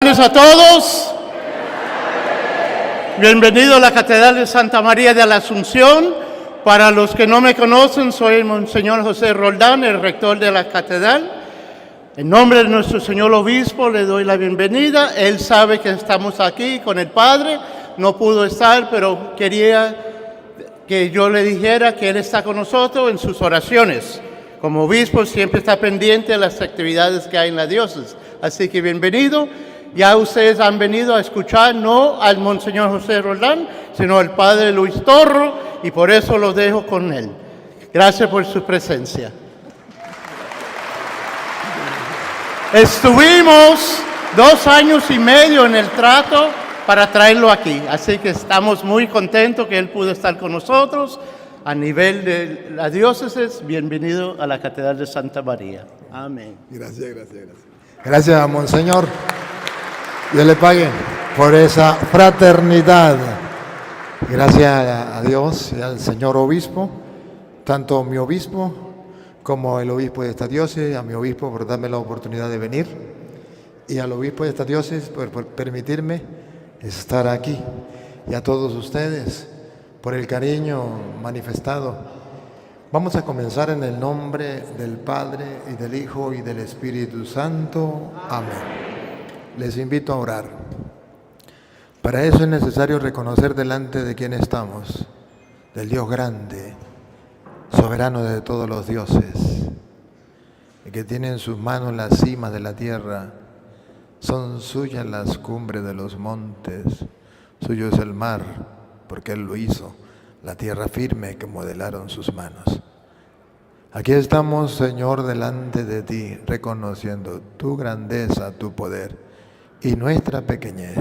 tardes a todos. Bienvenido a la Catedral de Santa María de la Asunción. Para los que no me conocen, soy el Monseñor José Roldán, el rector de la Catedral. En nombre de nuestro señor obispo le doy la bienvenida. Él sabe que estamos aquí con el Padre. No pudo estar, pero quería que yo le dijera que Él está con nosotros en sus oraciones. Como obispo siempre está pendiente de las actividades que hay en la diócesis. Así que bienvenido. Ya ustedes han venido a escuchar no al Monseñor José Roldán, sino al Padre Luis Torro, y por eso los dejo con él. Gracias por su presencia. Estuvimos 2 años y medio en el trato para traerlo aquí, así que estamos muy contentos que él pudo estar con nosotros. A nivel de la diócesis, bienvenido a la Catedral de Santa María. Amén. Gracias. Gracias, Monseñor. Dios le pague por esa fraternidad. Gracias a Dios y al señor obispo, tanto mi obispo como el obispo de esta diócesis, a mi obispo por darme la oportunidad de venir y al obispo de esta diócesis por permitirme estar aquí, y a todos ustedes por el cariño manifestado. Vamos a comenzar en el nombre del Padre y del Hijo y del Espíritu Santo. Amén. Les invito a orar. Para eso es necesario reconocer delante de quién estamos, del Dios grande, soberano de todos los dioses, el que tiene en sus manos las cimas de la tierra, son suyas las cumbres de los montes, suyo es el mar, porque Él lo hizo, la tierra firme que modelaron sus manos. Aquí estamos, Señor, delante de ti, reconociendo tu grandeza, tu poder y nuestra pequeñez,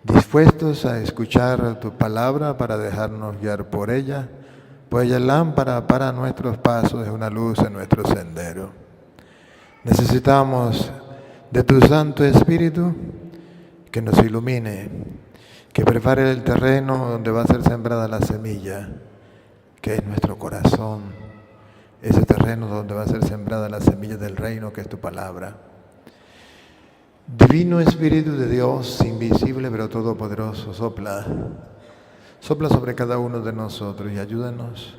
dispuestos a escuchar tu palabra para dejarnos guiar por ella, pues ella es lámpara para nuestros pasos, es una luz en nuestro sendero. Necesitamos de tu Santo Espíritu que nos ilumine, que prepare el terreno donde va a ser sembrada la semilla, que es nuestro corazón, ese terreno donde va a ser sembrada la semilla del reino, que es tu palabra. Divino Espíritu de Dios, invisible pero todopoderoso, sopla sobre cada uno de nosotros y ayúdanos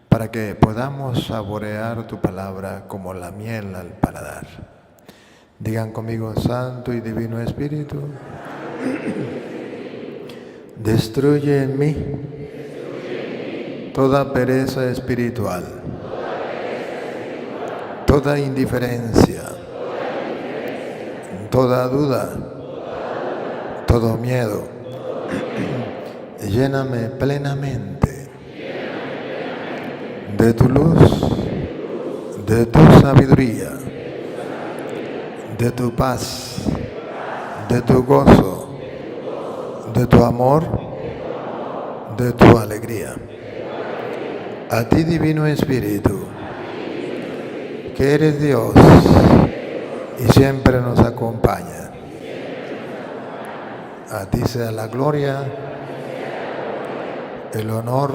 para que podamos saborear tu palabra como la miel al paladar. Digan conmigo: Santo y Divino Espíritu, destruye en mí toda pereza espiritual, toda indiferencia, toda duda, todo miedo. Lléname plenamente de tu luz, de tu sabiduría, de tu paz, de tu gozo, de tu amor, de tu alegría. A ti, Divino Espíritu, que eres Dios y siempre nos acompaña. A ti sea la gloria, el honor,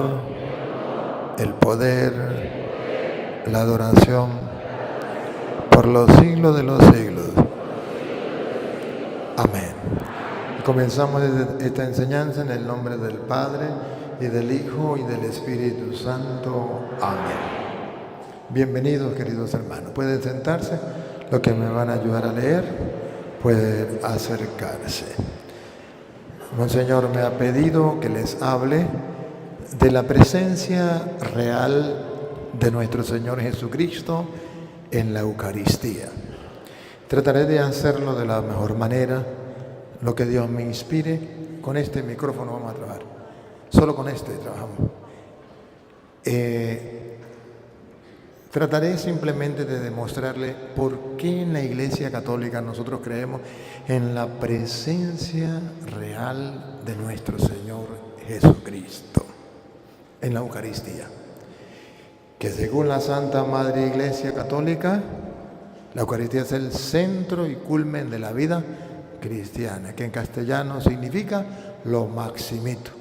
el poder, la adoración por los siglos de los siglos. Amén. Comenzamos esta enseñanza en el nombre del Padre y del Hijo y del Espíritu Santo. Amén. Bienvenidos, queridos hermanos. Pueden sentarse. Los que me van a ayudar a leer pueden acercarse. Monseñor me ha pedido que les hable de la presencia real de nuestro Señor Jesucristo en la Eucaristía. Trataré de hacerlo de la mejor manera, lo que Dios me inspire. Con este micrófono vamos a trabajar. Solo con este trabajamos. Trataré simplemente de demostrarle por qué en la Iglesia Católica nosotros creemos en la presencia real de nuestro Señor Jesucristo en la Eucaristía. Que según la Santa Madre Iglesia Católica, la Eucaristía es el centro y culmen de la vida cristiana, que en castellano significa lo maximito.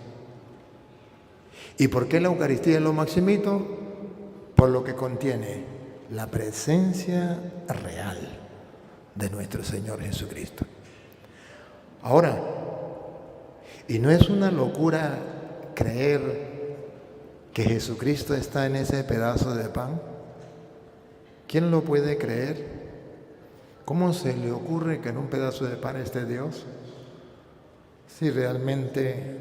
¿Y por qué la Eucaristía es lo maximito? Por lo que contiene la presencia real de nuestro Señor Jesucristo. Ahora, y no es una locura creer que Jesucristo está en ese pedazo de pan. ¿Quién lo puede creer? ¿Cómo se le ocurre que en un pedazo de pan esté Dios? Si realmente,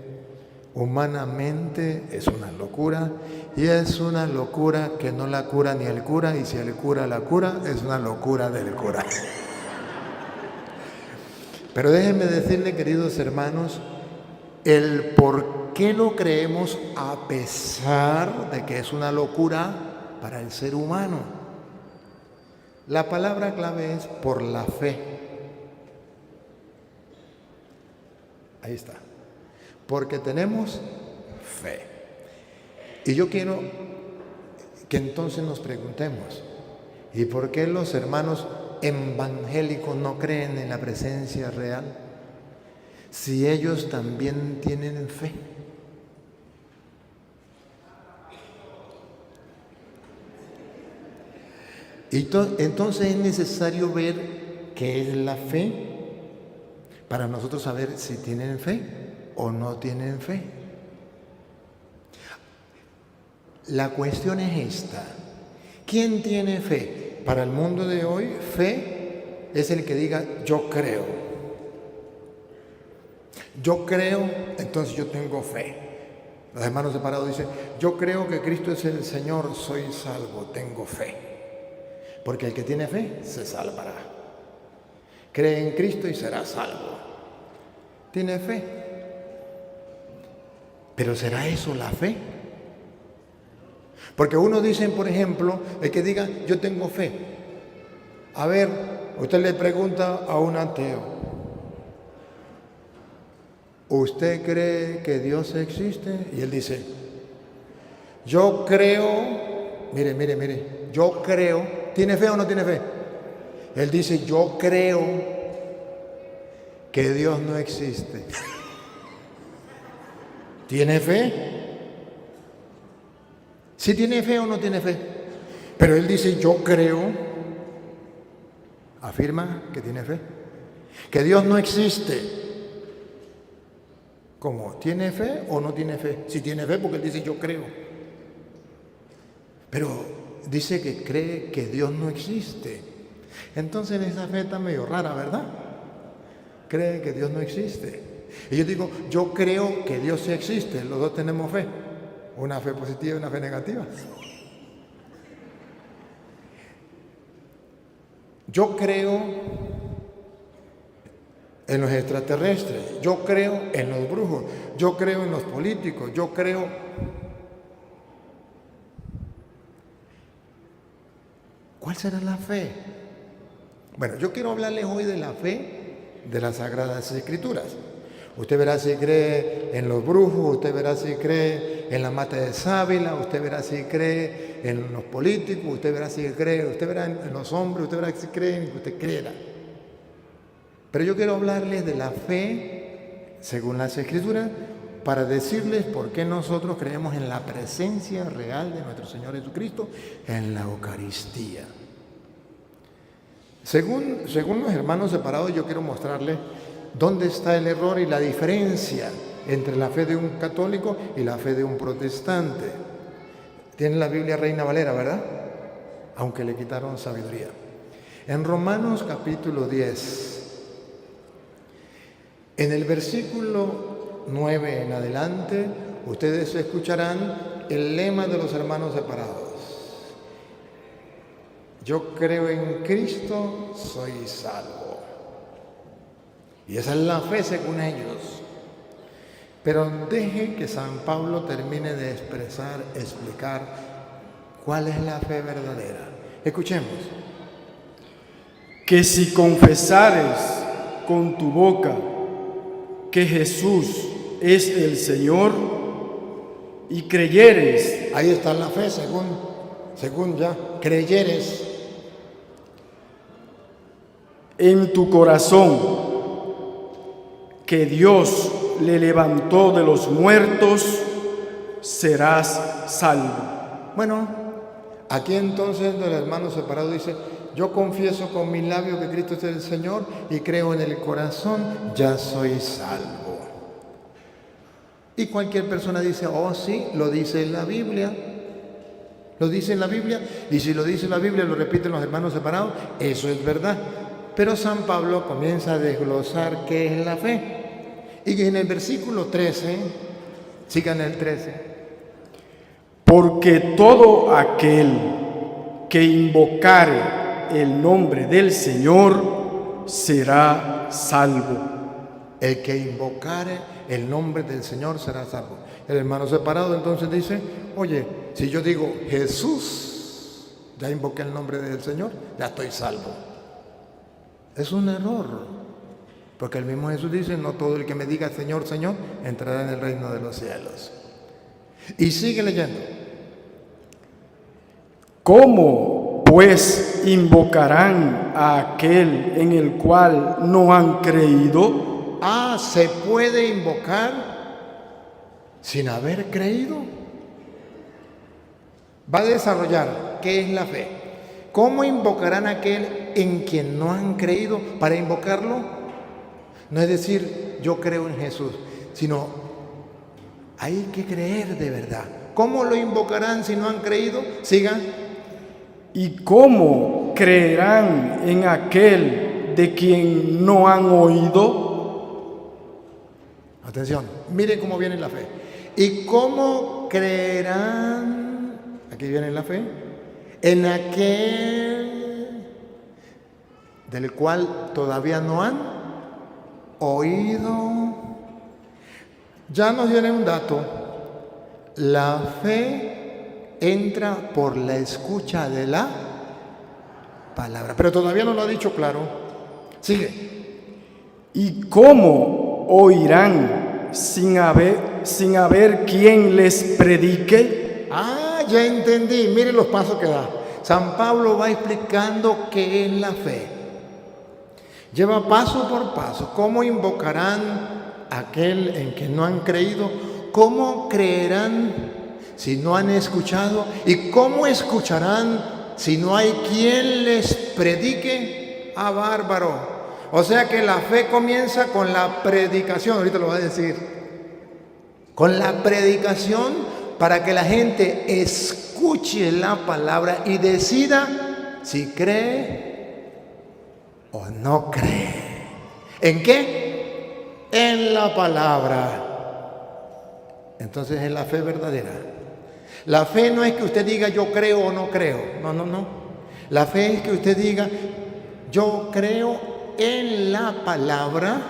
humanamente, es una locura, y es una locura que no la cura ni el cura, y si el cura la cura, es una locura del cura. Pero déjenme decirle, queridos hermanos, el por qué lo creemos a pesar de que es una locura para el ser humano. La palabra clave es por la fe. Ahí está. Porque tenemos fe. Y yo quiero que entonces nos preguntemos, ¿y por qué los hermanos evangélicos no creen en la presencia real? Si ellos también tienen fe. Y entonces es necesario ver qué es la fe para nosotros saber si tienen fe o no tienen fe. La cuestión es esta: ¿quién tiene fe? Para el mundo de hoy, fe es el que diga yo creo. Yo creo, entonces yo tengo fe. Los hermanos separados dicen, yo creo que Cristo es el Señor, soy salvo, tengo fe. Porque el que tiene fe se salvará. Cree en Cristo y será salvo. Tiene fe. Pero ¿será eso la fe? Porque unos dicen, por ejemplo, el que diga yo tengo fe. A ver, usted le pregunta a un ateo, ¿usted cree que Dios existe? Y él dice, yo creo, mire, yo creo. ¿Tiene fe o no tiene fe? Él dice, yo creo que Dios no existe. ¿Tiene fe? ¿Sí tiene fe o no tiene fe? Pero él dice, yo creo, afirma que tiene fe, que Dios no existe. ¿Cómo? ¿Tiene fe o no tiene fe? Si tiene fe, porque él dice, yo creo. Pero dice que cree que Dios no existe. Entonces esa fe está medio rara, ¿verdad? Cree que Dios no existe. Y yo digo, yo creo que Dios sí existe. Los dos tenemos fe. Una fe positiva y una fe negativa. Yo creo en los extraterrestres. Yo creo en los brujos. Yo creo en los políticos. Yo creo... ¿Cuál será la fe? Bueno, yo quiero hablarles hoy de la fe de las Sagradas Escrituras. Usted verá si cree en los brujos, usted verá si cree en la mata de sábila, usted verá si cree en los políticos, usted verá si cree, usted verá en los hombres, usted verá si cree en que usted quiera. Pero yo quiero hablarles de la fe según las Escrituras para decirles por qué nosotros creemos en la presencia real de nuestro Señor Jesucristo en la Eucaristía. Según los hermanos separados, yo quiero mostrarles dónde está el error y la diferencia entre la fe de un católico y la fe de un protestante. Tienen la Biblia Reina Valera, ¿verdad? Aunque le quitaron sabiduría. En Romanos capítulo 10, en el versículo 9 en adelante, ustedes escucharán el lema de los hermanos separados. Yo creo en Cristo, soy salvo. Y esa es la fe según ellos. Pero deje que San Pablo termine de explicar cuál es la fe verdadera. Escuchemos. Que si confesares con tu boca que Jesús es el Señor y creyeres. Ahí está la fe según ya, creyeres. En tu corazón que Dios le levantó de los muertos, serás salvo. Bueno, aquí entonces el hermano separado dice, Yo confieso con mis labios que Cristo es el Señor y creo en el corazón, ya soy salvo. Y cualquier persona dice, oh sí, lo dice en la Biblia. Lo dice en la Biblia, y si lo dice en la Biblia, lo repiten los hermanos separados, eso es verdad. Pero San Pablo comienza a desglosar qué es la fe. Y en el versículo 13, sigan el 13. Porque todo aquel que invocare el nombre del Señor será salvo. El que invocare el nombre del Señor será salvo. El hermano separado entonces dice, oye, si yo digo Jesús, ya invoqué el nombre del Señor, ya estoy salvo. Es un error, porque el mismo Jesús dice, no todo el que me diga Señor, Señor, entrará en el reino de los cielos. Y sigue leyendo. ¿Cómo pues invocarán a aquel en el cual no han creído? ¿Se puede invocar sin haber creído? Va a desarrollar qué es la fe. ¿Cómo invocarán a aquel en quien no han creído? Para invocarlo, no es decir, yo creo en Jesús, sino hay que creer de verdad. ¿Cómo lo invocarán si no han creído? Sigan. ¿Y cómo creerán en aquel de quien no han oído? Atención, miren cómo viene la fe. ¿Y cómo creerán? Aquí viene la fe. En aquel del cual todavía no han oído. Ya nos viene un dato. La fe entra por la escucha de la palabra. Pero todavía no lo ha dicho claro. Sigue. ¿Y cómo oirán sin haber quien les predique? Ya entendí. Mire los pasos que da. San Pablo va explicando qué es la fe. Lleva paso por paso. ¿Cómo invocarán a aquel en que no han creído? ¿Cómo creerán si no han escuchado? ¿Y cómo escucharán si no hay quien les predique? Bárbaro. O sea que la fe comienza con la predicación. Ahorita lo va a decir. Con la predicación, para que la gente escuche la palabra y decida si cree o no cree. ¿En qué? En la palabra. Entonces es la fe verdadera. La fe no es que usted diga yo creo o no creo. No. La fe es que usted diga yo creo en la palabra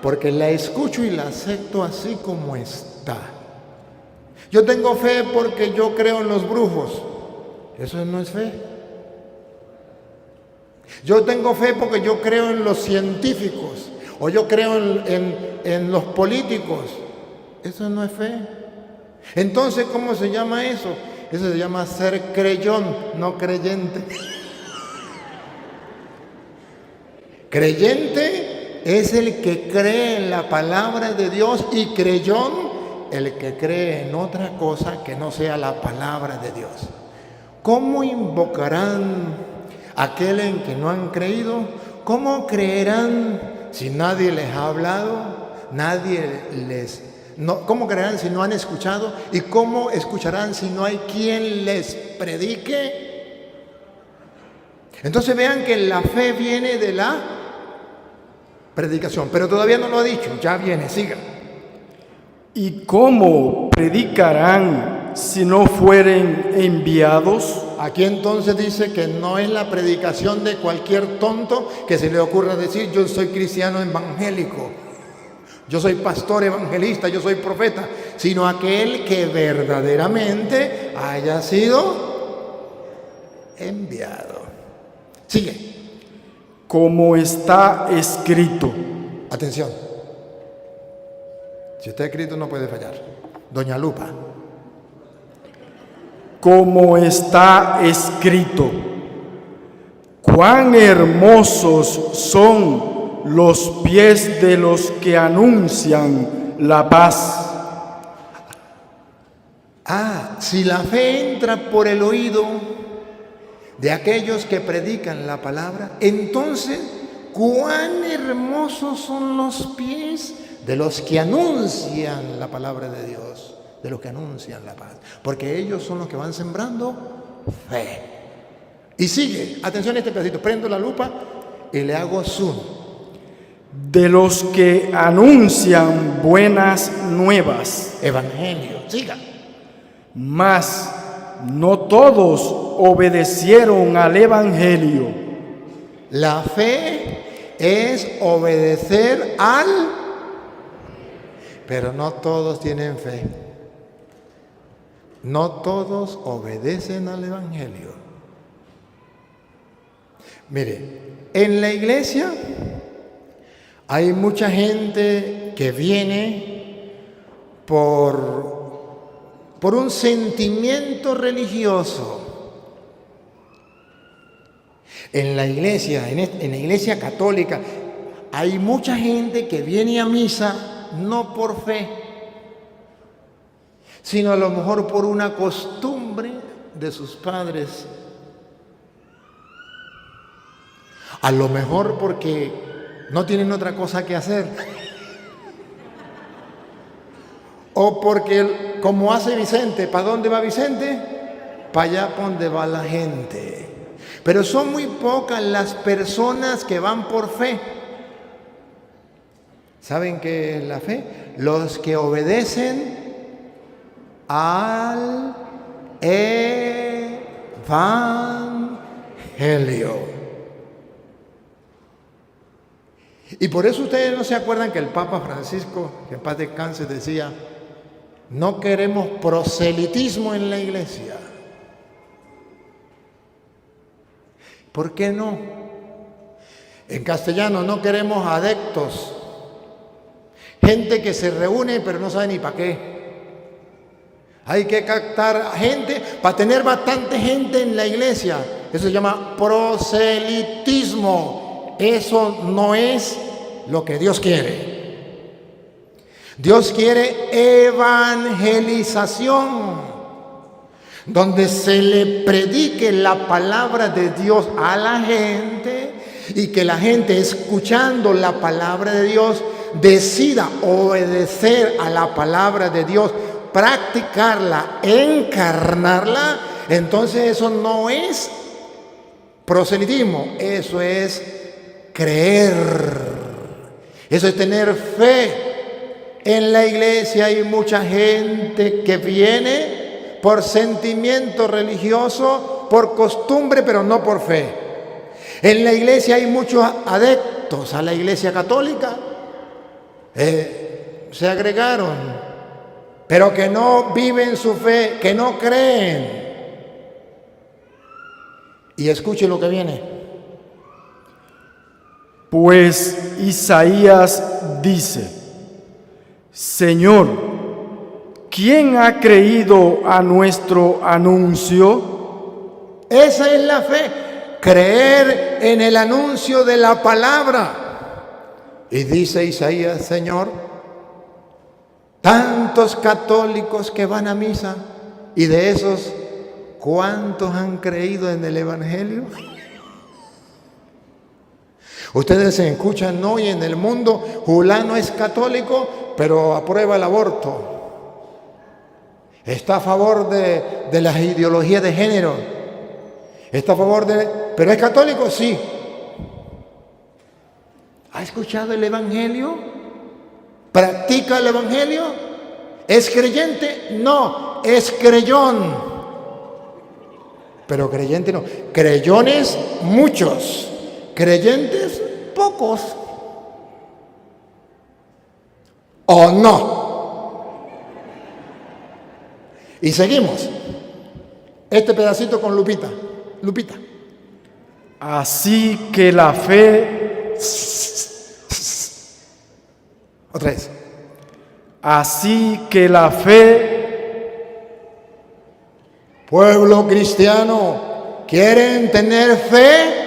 porque la escucho y la acepto así como está. Yo tengo fe porque yo creo en los brujos. Eso no es fe. Yo tengo fe porque yo creo en los científicos. O yo creo en los políticos. Eso no es fe. Entonces, ¿cómo se llama eso? Eso se llama ser creyón, no creyente. Creyente es el que cree en la palabra de Dios y creyón el que cree en otra cosa que no sea la palabra de Dios. ¿Cómo invocarán a aquel en que no han creído? ¿Cómo creerán si nadie les ha hablado? ¿Cómo creerán si no han escuchado? ¿Y cómo escucharán si no hay quien les predique? Entonces vean que la fe viene de la predicación, pero todavía no lo ha dicho, ya viene, siga. ¿Y cómo predicarán si no fueren enviados? Aquí entonces dice que no es la predicación de cualquier tonto que se le ocurra decir yo soy cristiano evangélico, yo soy pastor evangelista, yo soy profeta, sino aquel que verdaderamente haya sido enviado. Sigue. Como está escrito. Atención. Si está escrito no puede fallar. Doña Lupa. Como está escrito. Cuán hermosos son los pies de los que anuncian la paz. Si la fe entra por el oído, de aquellos que predican la palabra, entonces, cuán hermosos son los pies de los que anuncian la palabra de Dios, de los que anuncian la paz, porque ellos son los que van sembrando fe. Y sigue, atención a este pedacito, prendo la lupa y le hago zoom. De los que anuncian buenas nuevas, Evangelio, siga. mas no todos obedecieron al Evangelio. La fe es obedecer pero no todos tienen fe. No todos obedecen al Evangelio. Mire, en la iglesia hay mucha gente que viene por un sentimiento religioso. En la iglesia, en la iglesia católica, hay mucha gente que viene a misa no por fe, sino a lo mejor por una costumbre de sus padres. A lo mejor porque no tienen otra cosa que hacer. O porque, como hace Vicente, ¿para dónde va Vicente? Para allá para donde va la gente. Pero son muy pocas las personas que van por fe. ¿Saben qué es la fe? Los que obedecen al Evangelio. Y por eso ustedes no se acuerdan que el Papa Francisco, que en paz descanse, decía: no queremos proselitismo en la iglesia. ¿Por qué no? En castellano, no queremos adeptos. Gente que se reúne pero no sabe ni para qué. Hay que captar gente para tener bastante gente en la iglesia. Eso se llama proselitismo. Eso no es lo que Dios quiere. Dios quiere evangelización, donde se le predique la palabra de Dios a la gente y que la gente, escuchando la palabra de Dios, decida obedecer a la palabra de Dios, practicarla, encarnarla. Entonces eso no es proselitismo, eso es creer, eso es tener fe. En la iglesia hay mucha gente que viene por sentimiento religioso, por costumbre, pero no por fe. En la iglesia hay muchos adeptos a la iglesia católica, se agregaron, pero que no viven su fe, que no creen. Y escuche lo que viene. Pues Isaías dice: Señor, ¿quién ha creído a nuestro anuncio? Esa es la fe, creer en el anuncio de la palabra. Y dice Isaías: Señor, tantos católicos que van a misa, y de esos, ¿cuántos han creído en el Evangelio? Ustedes se escuchan hoy en el mundo: fulano es católico, pero aprueba el aborto. Está a favor de las ideologías de género. Está a favor ¿pero es católico? Sí. ¿Ha escuchado el Evangelio? ¿Practica el Evangelio? ¿Es creyente? No, es creyón. Pero creyente no. Creyones muchos, creyentes pocos. ¿O no? Y seguimos. Este pedacito con Lupita. Lupita. Así que la fe... Otra vez. Así que la fe... Pueblo cristiano, ¿quieren tener fe?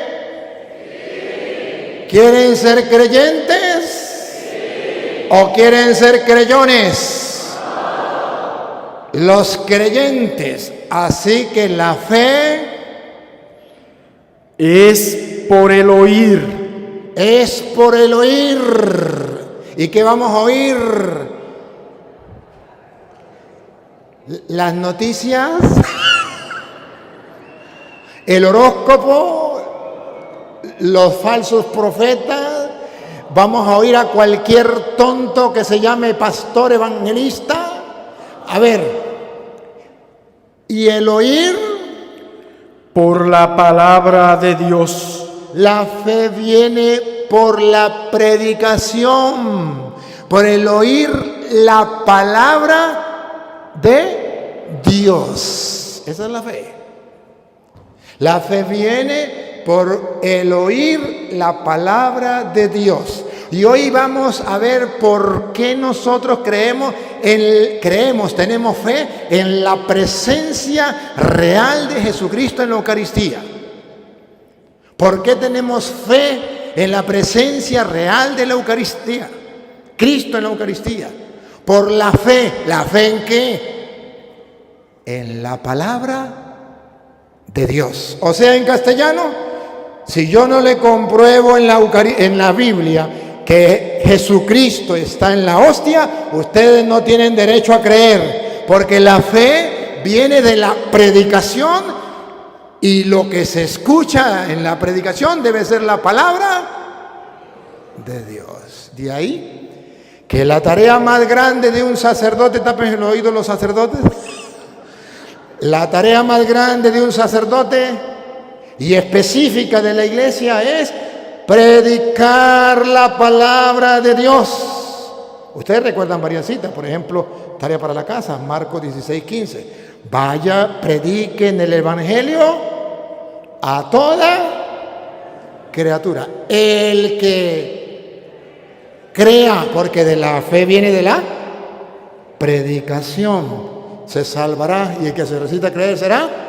¿Quieren ser creyentes? ¿O quieren ser creyones? Los creyentes. Así que la fe Es por el oír. Es por el oír. ¿Y qué vamos a oír? Las noticias, el horóscopo, los falsos profetas. Vamos a oír a cualquier tonto que se llame pastor evangelista. A ver, y el oír Por la palabra de Dios. La fe viene por la predicación, por el oír la palabra de Dios. Esa es la fe. La fe viene por el oír la palabra de Dios. Y hoy vamos a ver por qué nosotros tenemos fe en la presencia real de Jesucristo en la Eucaristía. ¿Por qué tenemos fe en la presencia real de la Eucaristía? Cristo en la Eucaristía. Por la fe. ¿La fe en qué? En la palabra de Dios. O sea, en castellano, si yo no le compruebo en la Biblia que Jesucristo está en la hostia, ustedes no tienen derecho a creer, porque la fe viene de la predicación y lo que se escucha en la predicación debe ser la palabra de Dios. De ahí que la tarea más grande de un sacerdote, tapen el oído los sacerdotes, la tarea más grande de un sacerdote y específica de la iglesia es predicar la palabra de Dios. Ustedes recuerdan varias citas, por ejemplo, tarea para la casa, Marcos 16:15. Vaya, prediquen el evangelio a toda criatura. El que crea, porque de la fe viene de la predicación, se salvará, y el que se resista a creer será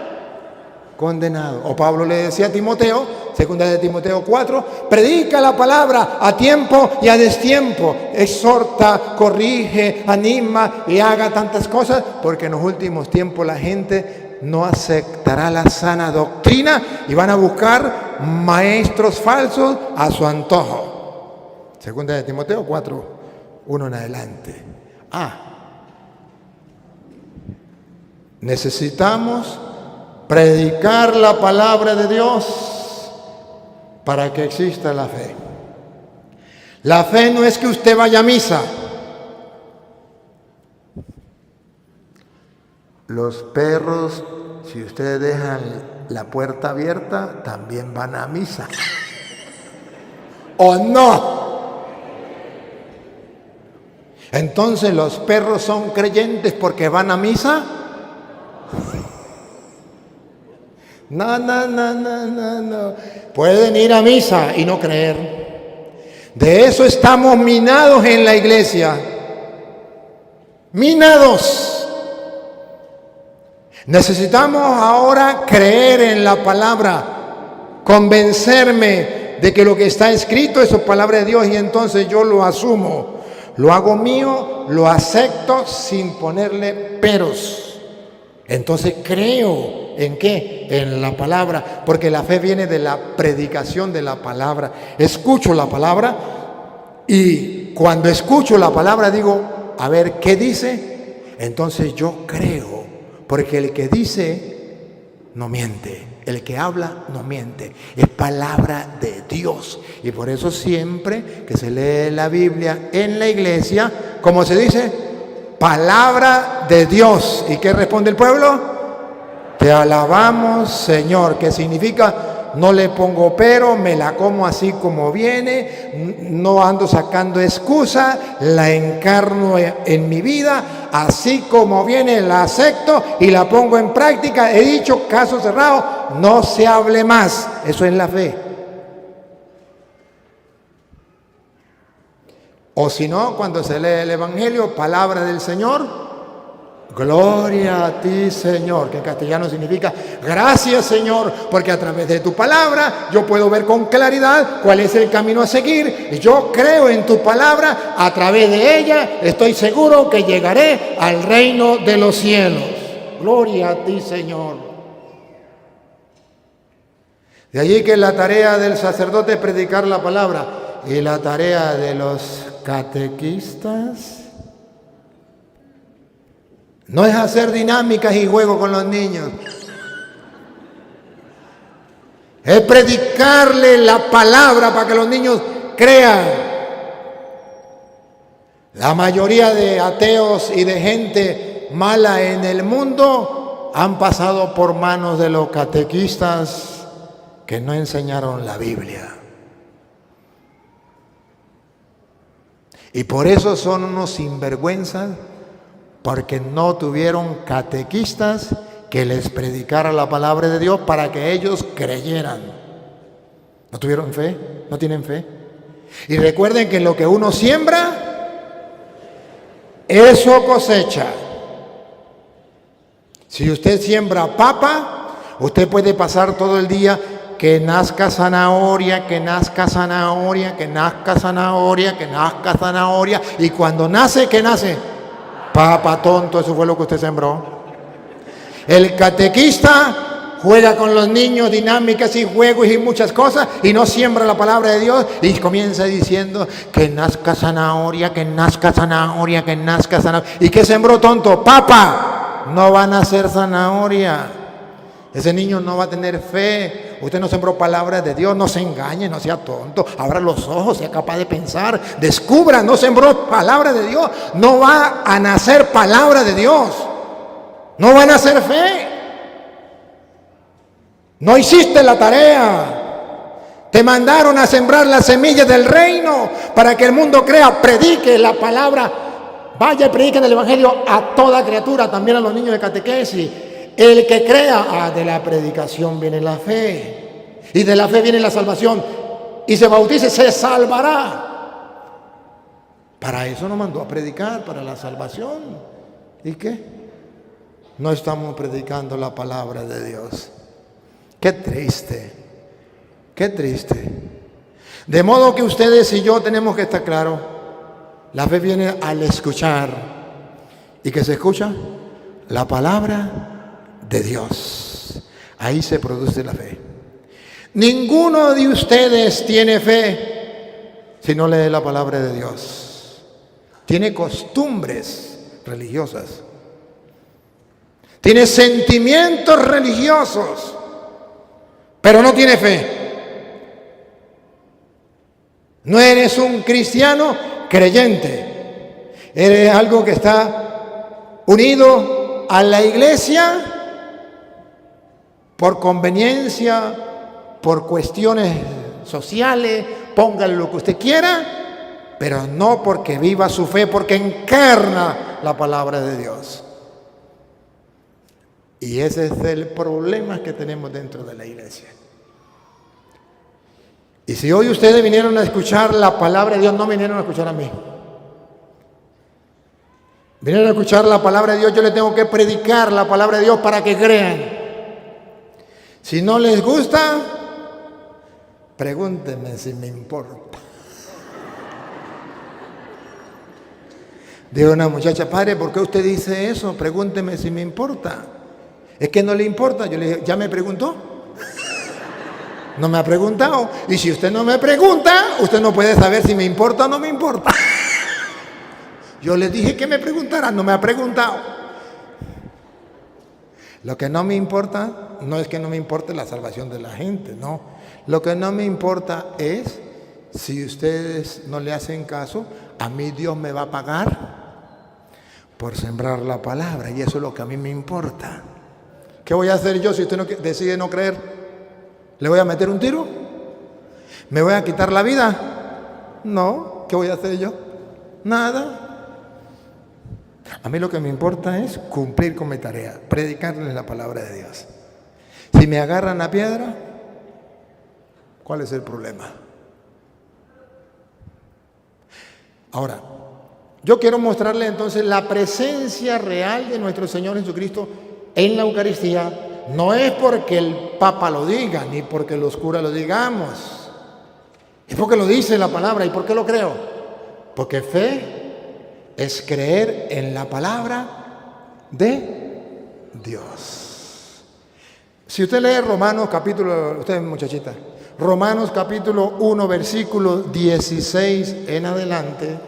condenado. O Pablo le decía a Timoteo, segunda de Timoteo 4, predica la palabra a tiempo y a destiempo, exhorta, corrige, anima y haga tantas cosas, porque en los últimos tiempos la gente no aceptará la sana doctrina y van a buscar maestros falsos a su antojo. Segunda de Timoteo 4, 1 en adelante. Necesitamos predicar la palabra de Dios para que exista la fe. La fe no es que usted vaya a misa. Los perros, si ustedes dejan la puerta abierta, también van a misa. ¿O no? Entonces, ¿los perros son creyentes porque van a misa? No. Pueden ir a misa y no creer. De eso estamos minados en la iglesia. Minados. Necesitamos ahora creer en la palabra, convencerme de que lo que está escrito es palabra de Dios, y entonces yo lo asumo, lo hago mío, lo acepto sin ponerle peros. Entonces creo. ¿En qué? En la palabra, porque la fe viene de la predicación de la palabra. Escucho la palabra y cuando escucho la palabra digo, a ver, ¿qué dice? Entonces yo creo, porque el que dice no miente, el que habla no miente, es palabra de Dios. Y por eso siempre que se lee la Biblia en la iglesia, ¿cómo se dice? Palabra de Dios. ¿Y qué responde el pueblo? Te alabamos, Señor, que significa no le pongo pero, me la como así como viene, no ando sacando excusa, la encarno en mi vida, así como viene la acepto y la pongo en práctica. He dicho, caso cerrado, no se hable más. Eso es la fe. O si no, cuando se lee el Evangelio, palabra del Señor, gloria a ti, Señor, que en castellano significa gracias, Señor, porque a través de tu palabra yo puedo ver con claridad cuál es el camino a seguir. Y yo creo en tu palabra, a través de ella estoy seguro que llegaré al reino de los cielos. Gloria a ti, Señor. De allí que la tarea del sacerdote es predicar la palabra y la tarea de los catequistas no es hacer dinámicas y juegos con los niños. Es predicarle la palabra para que los niños crean. La mayoría de ateos y de gente mala en el mundo han pasado por manos de los catequistas que no enseñaron la Biblia. Y por eso son unos sinvergüenzas, porque no tuvieron catequistas que les predicara la palabra de Dios para que ellos creyeran. ¿No tuvieron fe? ¿No tienen fe? Y recuerden que lo que uno siembra, eso cosecha. Si usted siembra papa, usted puede pasar todo el día que nazca zanahoria, que nazca zanahoria, que nazca zanahoria, que nazca zanahoria. Y cuando nace, ¿qué nace? Papa tonto, eso fue lo que usted sembró. El catequista juega con los niños, dinámicas y juegos y muchas cosas, y no siembra la palabra de Dios y comienza diciendo que nazca zanahoria, que nazca zanahoria, que nazca zanahoria. ¿Y qué sembró tonto? Papa. No va a nacer zanahoria. Ese niño no va a tener fe. Usted no sembró palabra de Dios. No se engañe, no sea tonto. Abra los ojos, sea capaz de pensar. Descubra, no sembró palabra de Dios. No va a nacer palabra de Dios. No van a hacer fe. No hiciste la tarea. Te mandaron a sembrar las semillas del reino para que el mundo crea. Predique la palabra. Vaya y prediquen el evangelio a toda criatura, también a los niños de catequesis. El que crea, de la predicación viene la fe. Y de la fe viene la salvación. Y se bautice, se salvará. Para eso nos mandó a predicar, para la salvación. ¿Y qué? No estamos predicando la palabra de Dios. Qué triste, qué triste. De modo que ustedes y yo tenemos que estar claros. La fe viene al escuchar. ¿Y qué se escucha? La palabra de Dios. Ahí se produce la fe. Ninguno de ustedes tiene fe si no lee la palabra de Dios. Tiene costumbres religiosas. Tiene sentimientos religiosos, pero no tiene fe. No eres un cristiano creyente. Eres algo que está unido a la iglesia por conveniencia, por cuestiones sociales, póngale lo que usted quiera, pero no porque viva su fe, porque encarna la palabra de Dios. Y ese es el problema que tenemos dentro de la iglesia. Y si hoy ustedes vinieron a escuchar la palabra de Dios, no vinieron a escuchar a mí. Vinieron a escuchar la palabra de Dios, yo les tengo que predicar la palabra de Dios para que crean. Si no les gusta, pregúntenme si me importa. Dijo una muchacha: padre, ¿por qué usted dice eso? Pregúnteme si me importa. Es que no le importa. Yo le dije: ¿ya me preguntó? No me ha preguntado. Y si usted no me pregunta, usted no puede saber si me importa o no me importa. Yo le dije que me preguntara, no me ha preguntado. Lo que no me importa no es que no me importe la salvación de la gente, no. Lo que no me importa es si ustedes no le hacen caso, a mí Dios me va a pagar por sembrar la palabra, y eso es lo que a mí me importa. ¿Qué voy a hacer yo si usted decide no creer? ¿Le voy a meter un tiro? ¿Me voy a quitar la vida? No. ¿Qué voy a hacer yo? Nada. A mí lo que me importa es cumplir con mi tarea, predicarles la palabra de Dios. Si me agarran a piedra, ¿cuál es el problema? Ahora, yo quiero mostrarle entonces la presencia real de nuestro Señor Jesucristo en la Eucaristía. No es porque el Papa lo diga, ni porque los curas lo digamos. Es porque lo dice la palabra. ¿Y por qué lo creo? Porque fe es creer en la palabra de Dios. Si usted lee Romanos capítulo, usted muchachita, Romanos capítulo 1, versículo 16 en adelante,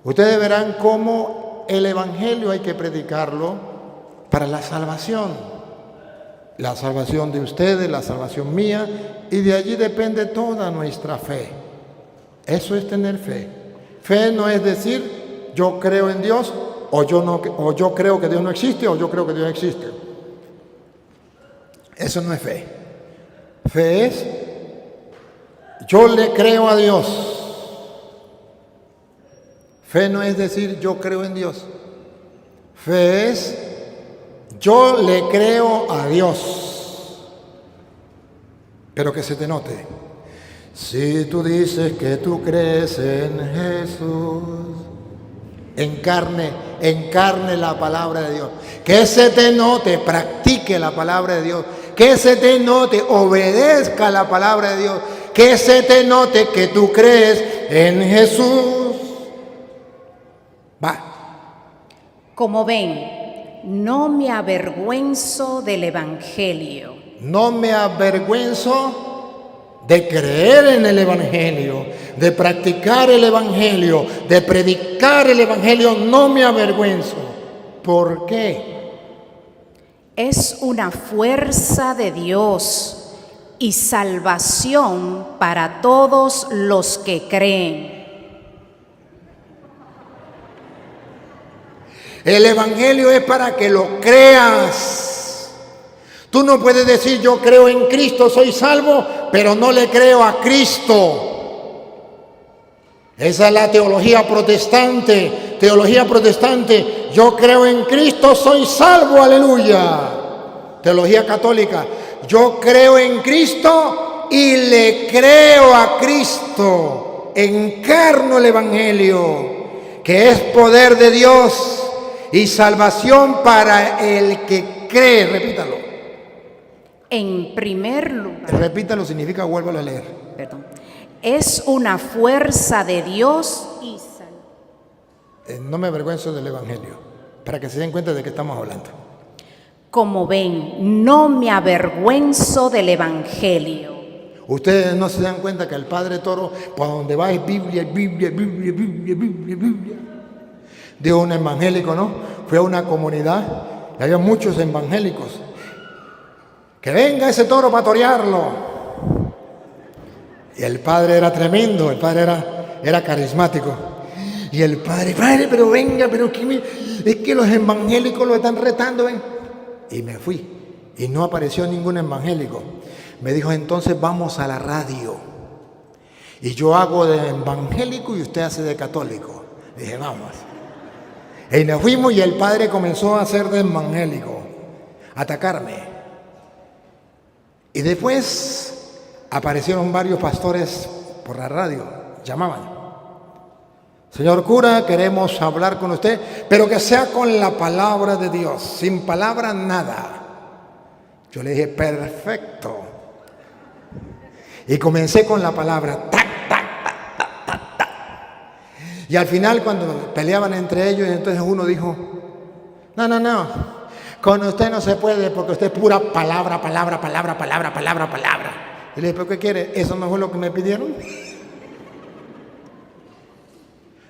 ustedes verán cómo el Evangelio hay que predicarlo para la salvación. La salvación de ustedes, la salvación mía, y de allí depende toda nuestra fe. Eso es tener fe. Fe no es decir, yo creo en Dios, o yo creo que Dios no existe, o yo creo que Dios existe. Eso no es fe. Fe es, yo le creo a Dios. Fe no es decir, yo creo en Dios. Fe es, yo le creo a Dios. Pero que se te note. Si tú dices que tú crees en Jesús, encarne la palabra de Dios. Que se te note, practique la palabra de Dios. Que se te note, obedezca la palabra de Dios. Que se te note que tú crees en Jesús. Va. Como ven, no me avergüenzo del Evangelio. No me avergüenzo de creer en el Evangelio, de practicar el Evangelio, de predicar el Evangelio. No me avergüenzo. ¿Por qué? Es una fuerza de Dios y salvación para todos los que creen. El Evangelio es para que lo creas. Tú no puedes decir yo creo en Cristo, soy salvo, pero no le creo a Cristo. Esa es la teología protestante. Teología protestante, yo creo en Cristo, soy salvo, aleluya. Teología católica, yo creo en Cristo y le creo a Cristo. Encarno el Evangelio, que es poder de Dios y salvación para el que cree. Repítalo. En primer lugar, Repítalo significa vuélvalo a leer. perdón, es una fuerza de Dios y No me avergüenzo del Evangelio, para que se den cuenta de qué estamos hablando. Como ven, no me avergüenzo del Evangelio. Ustedes no se dan cuenta que el Padre Toro, por donde va es Biblia, Biblia, Biblia, Biblia, Biblia, Biblia. Dijo un evangélico, ¿no? Fue a una comunidad y había muchos evangélicos. Que venga ese toro para torearlo. Y el padre era tremendo, el padre era carismático. Y el padre, pero venga, pero es que los evangélicos lo están retando, ven. Y me fui. Y no apareció ningún evangélico. Me dijo, entonces vamos a la radio. Y yo hago de evangélico y usted hace de católico. Dije, vamos. Y nos fuimos y el padre comenzó a hacer de evangélico, a atacarme. Y después aparecieron varios pastores por la radio, llamaban. Señor cura, queremos hablar con usted, pero que sea con la palabra de Dios, sin palabra nada. Yo le dije, perfecto. Y comencé con la palabra, tac, tac, tac, tac, tac, tac. Y al final cuando peleaban entre ellos, entonces uno dijo, no, con usted no se puede porque usted es pura palabra. Y le dije, ¿pero qué quiere? ¿Eso no fue lo que me pidieron?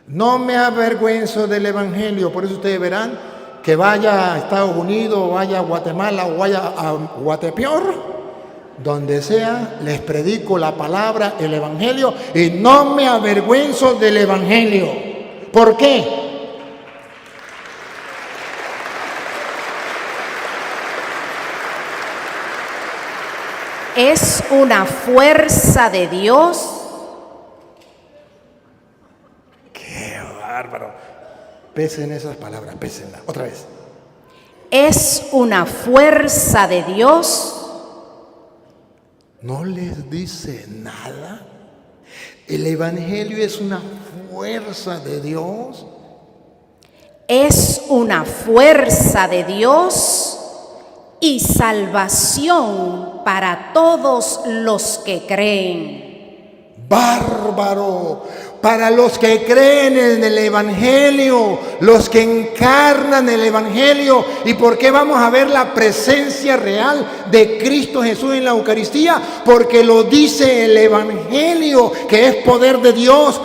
No me avergüenzo del Evangelio, por eso ustedes verán que vaya a Estados Unidos, o vaya a Guatemala, o vaya a Guatepeor, donde sea, les predico la palabra, el Evangelio, y no me avergüenzo del Evangelio. ¿Por qué? Es una fuerza de Dios. ¡Qué bárbaro! Pesen esas palabras, pésenlas. Otra vez. Es una fuerza de Dios. ¿No les dice nada? El Evangelio es una fuerza de Dios. Es una fuerza de Dios y salvación para todos los que creen. Bárbaro, para los que creen en el Evangelio, los que encarnan el Evangelio. ¿Y por qué vamos a ver la presencia real de Cristo Jesús en la Eucaristía? Porque lo dice el Evangelio, que es poder de Dios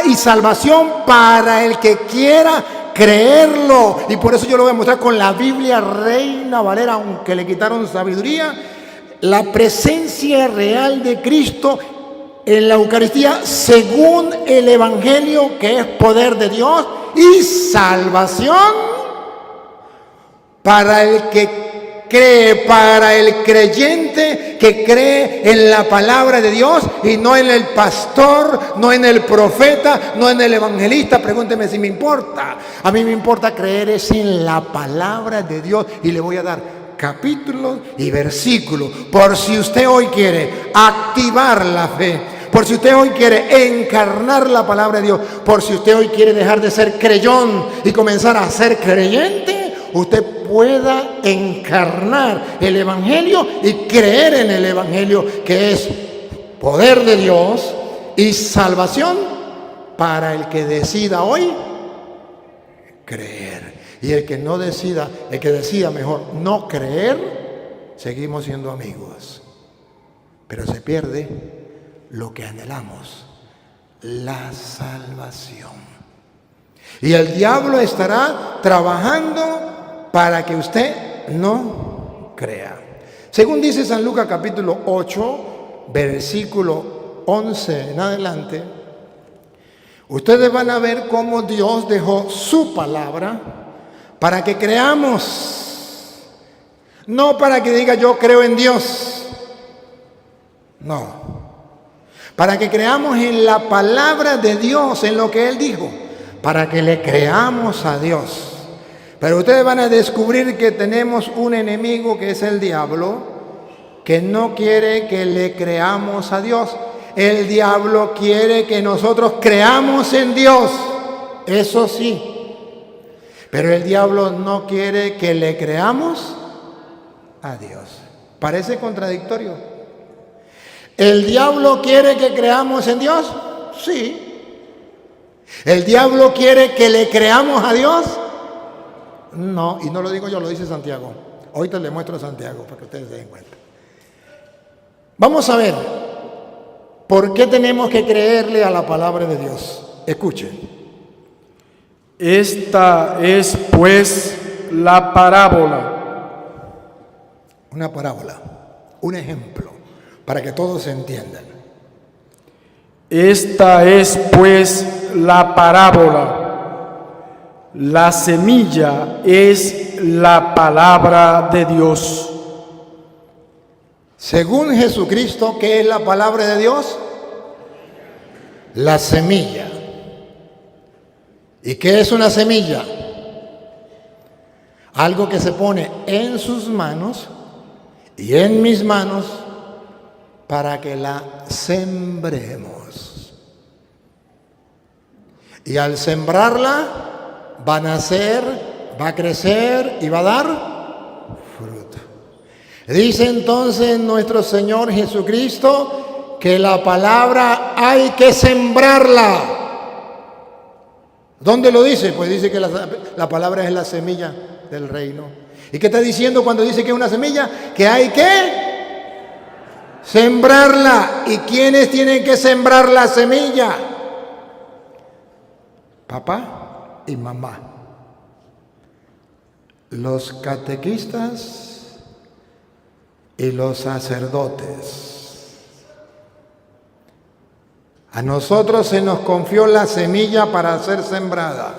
y salvación para el que quiera creerlo. Y por eso yo lo voy a mostrar con la Biblia Reina Valera, aunque le quitaron sabiduría. La presencia real de Cristo en la Eucaristía según el Evangelio, que es poder de Dios y salvación para el que cree, para el creyente que cree en la palabra de Dios y no en el pastor, no en el profeta, no en el evangelista. Pregúnteme si me importa. A mí me importa creer es en la palabra de Dios, y le voy a dar capítulos y versículos por si usted hoy quiere activar la fe, por si usted hoy quiere encarnar la palabra de Dios, por si usted hoy quiere dejar de ser creyón y comenzar a ser creyente, usted pueda encarnar el Evangelio y creer en el Evangelio, que es poder de Dios y salvación para el que decida hoy creer. Y el que no decida, el que decida mejor no creer, seguimos siendo amigos. Pero se pierde lo que anhelamos, la salvación. Y el diablo estará trabajando para que usted no crea. Según dice San Lucas capítulo 8, versículo 11 en adelante, ustedes van a ver cómo Dios dejó su palabra para que creamos, no para que diga yo creo en Dios, no, para que creamos en la palabra de Dios, en lo que Él dijo, para que le creamos a Dios. Pero ustedes van a descubrir que tenemos un enemigo, que es el diablo, que no quiere que le creamos a Dios. El diablo quiere que nosotros creamos en Dios, eso sí. Pero el diablo no quiere que le creamos a Dios. Parece contradictorio. ¿El diablo quiere que creamos en Dios? Sí. ¿El diablo quiere que le creamos a Dios? No, y no lo digo yo, lo dice Santiago. Ahorita le muestro a Santiago para que ustedes se den cuenta. Vamos a ver por qué tenemos que creerle a la palabra de Dios. Escuchen. Esta es pues la parábola. Una parábola, un ejemplo, para que todos entiendan. Esta es pues la parábola. La semilla es la palabra de Dios. Según Jesucristo, ¿qué es la palabra de Dios? La semilla. ¿Y qué es una semilla? Algo que se pone en sus manos y en mis manos para que la sembremos. Y al sembrarla va a nacer, va a crecer y va a dar fruto. Dice entonces nuestro Señor Jesucristo que la palabra hay que sembrarla. ¿Dónde lo dice? Pues dice que la palabra es la semilla del reino. ¿Y qué está diciendo cuando dice que es una semilla? Que hay que sembrarla. ¿Y quiénes tienen que sembrar la semilla? Papá y mamá. Los catequistas y los sacerdotes. A nosotros se nos confió la semilla para ser sembrada.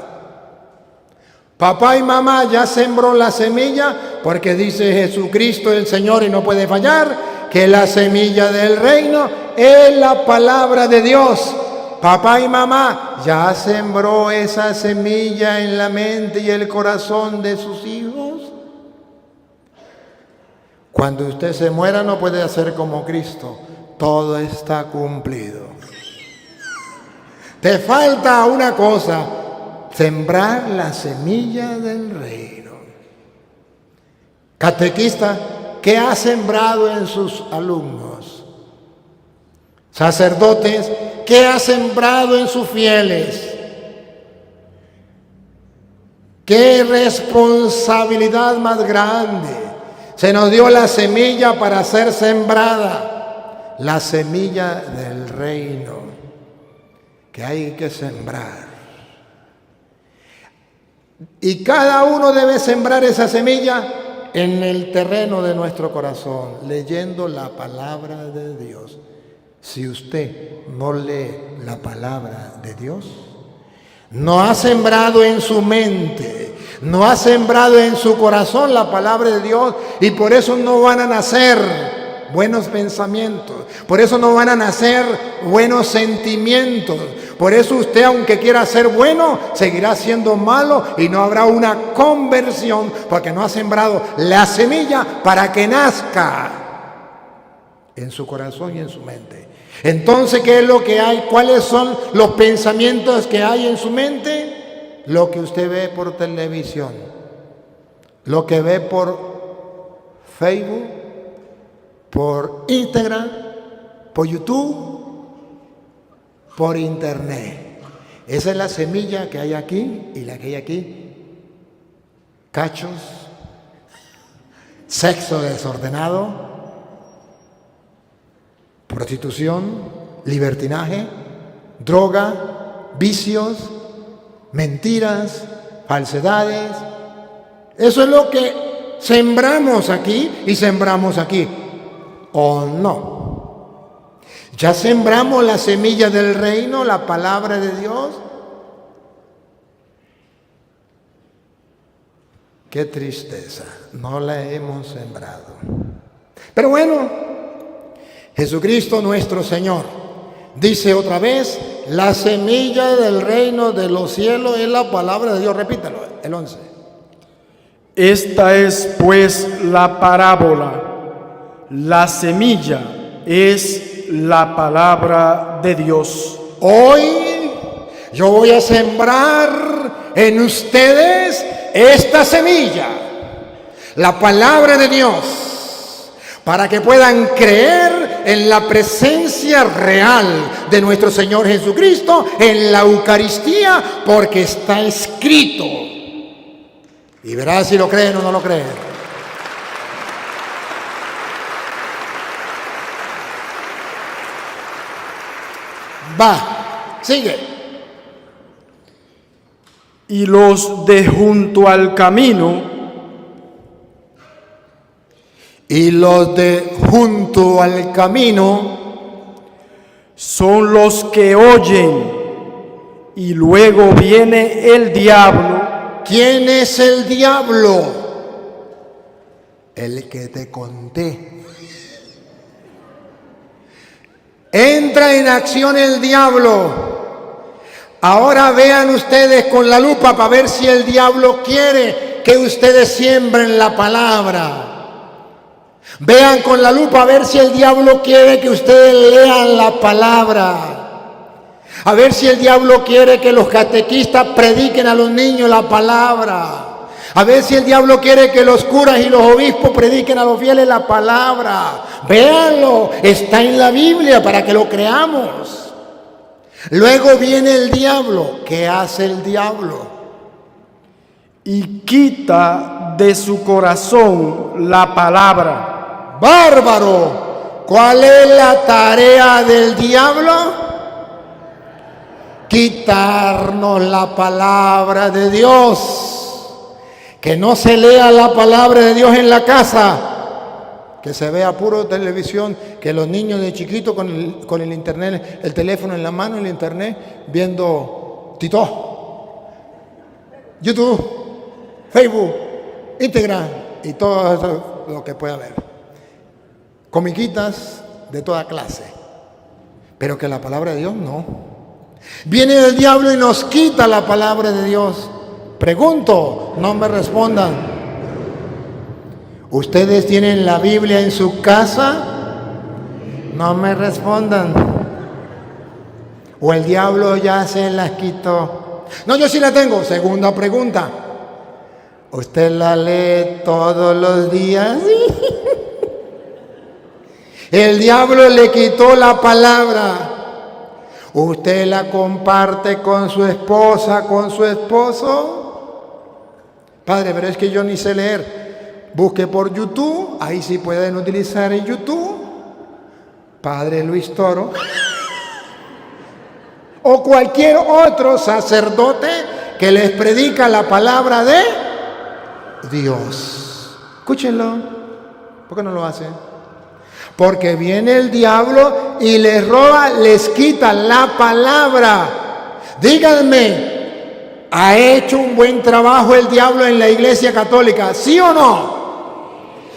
Papá y mamá ya sembró la semilla, porque dice Jesucristo el Señor, y no puede fallar, que la semilla del reino es la palabra de Dios. Papá y mamá ya sembró esa semilla en la mente y el corazón de sus hijos. Cuando usted se muera no puede hacer como Cristo. Todo está cumplido. Te falta una cosa: sembrar la semilla del reino. Catequista, ¿qué ha sembrado en sus alumnos? sacerdotes, ¿qué ha sembrado en sus fieles? ¡Qué responsabilidad más grande! Se nos dio la semilla para ser sembrada, la semilla del reino, que hay que sembrar. Y cada uno debe sembrar esa semilla en el terreno de nuestro corazón, leyendo la palabra de Dios. Si usted no lee la palabra de Dios, no ha sembrado en su mente, no ha sembrado en su corazón la palabra de Dios, y por eso no van a nacer buenos pensamientos, por eso no van a nacer buenos sentimientos, por eso usted, aunque quiera ser bueno, seguirá siendo malo y no habrá una conversión, porque no ha sembrado la semilla para que nazca en su corazón y en su mente. Entonces, ¿qué es lo que hay? ¿Cuáles son los pensamientos que hay en su mente? Lo que usted ve por televisión, lo que ve por Facebook, por Instagram, por YouTube, por Internet. Esa es la semilla que hay aquí y la que hay aquí. Cachos, sexo desordenado, prostitución, libertinaje, droga, vicios, mentiras, falsedades. Eso es lo que sembramos aquí y sembramos aquí. ¿O no? Ya sembramos la semilla del reino, la palabra de Dios. Qué tristeza, no la hemos sembrado. Pero bueno, Jesucristo nuestro Señor dice otra vez, la semilla del reino de los cielos es la palabra de Dios. Repítalo, el 11. Esta es pues la parábola. La semilla es la palabra de Dios. Hoy yo voy a sembrar en ustedes esta semilla, la palabra de Dios, para que puedan creer en la presencia real de nuestro Señor Jesucristo en la Eucaristía, porque está escrito. Y verás si lo creen o no lo creen. Va, sigue. Y los de junto al camino, y los de junto al camino son los que oyen, y luego viene el diablo. ¿Quién es el diablo? El que te conté. Entra en acción el diablo. Ahora vean ustedes con la lupa para ver si el diablo quiere que ustedes siembren la palabra. Vean con la lupa a ver si el diablo quiere que ustedes lean la palabra. A ver si el diablo quiere que los catequistas prediquen a los niños la palabra. A ver si el diablo quiere que los curas y los obispos prediquen a los fieles la palabra. Véanlo, está en la Biblia para que lo creamos. Luego viene el diablo. ¿Qué hace el diablo? Y quita de su corazón la palabra. ¡Bárbaro! ¿Cuál es la tarea del diablo? Quitarnos la palabra de Dios. Que no se lea la palabra de Dios en la casa, que se vea puro televisión, que los niños de chiquito con el internet, el teléfono en la mano, el internet, viendo TikTok, YouTube, Facebook, Instagram y todo eso, lo que pueda haber. Comiquitas de toda clase, pero que la palabra de Dios no. Viene el diablo y nos quita la palabra de Dios. Pregunto, no me respondan. ¿Ustedes tienen la Biblia en su casa? No me respondan. ¿O el diablo ya se las quitó? No, yo sí la tengo. Segunda pregunta. ¿Usted la lee todos los días? El diablo le quitó la palabra. Usted la comparte con su esposa, con su esposo. Padre, pero es que yo ni sé leer. Busque por YouTube, ahí sí pueden utilizar el YouTube. Padre Luis Toro. O cualquier otro sacerdote que les predica la palabra de Dios. Escúchenlo. ¿Por qué no lo hacen? Porque viene el diablo y les roba, les quita la palabra. Díganme, ¿ha hecho un buen trabajo el diablo en la Iglesia Católica? ¿Sí o no?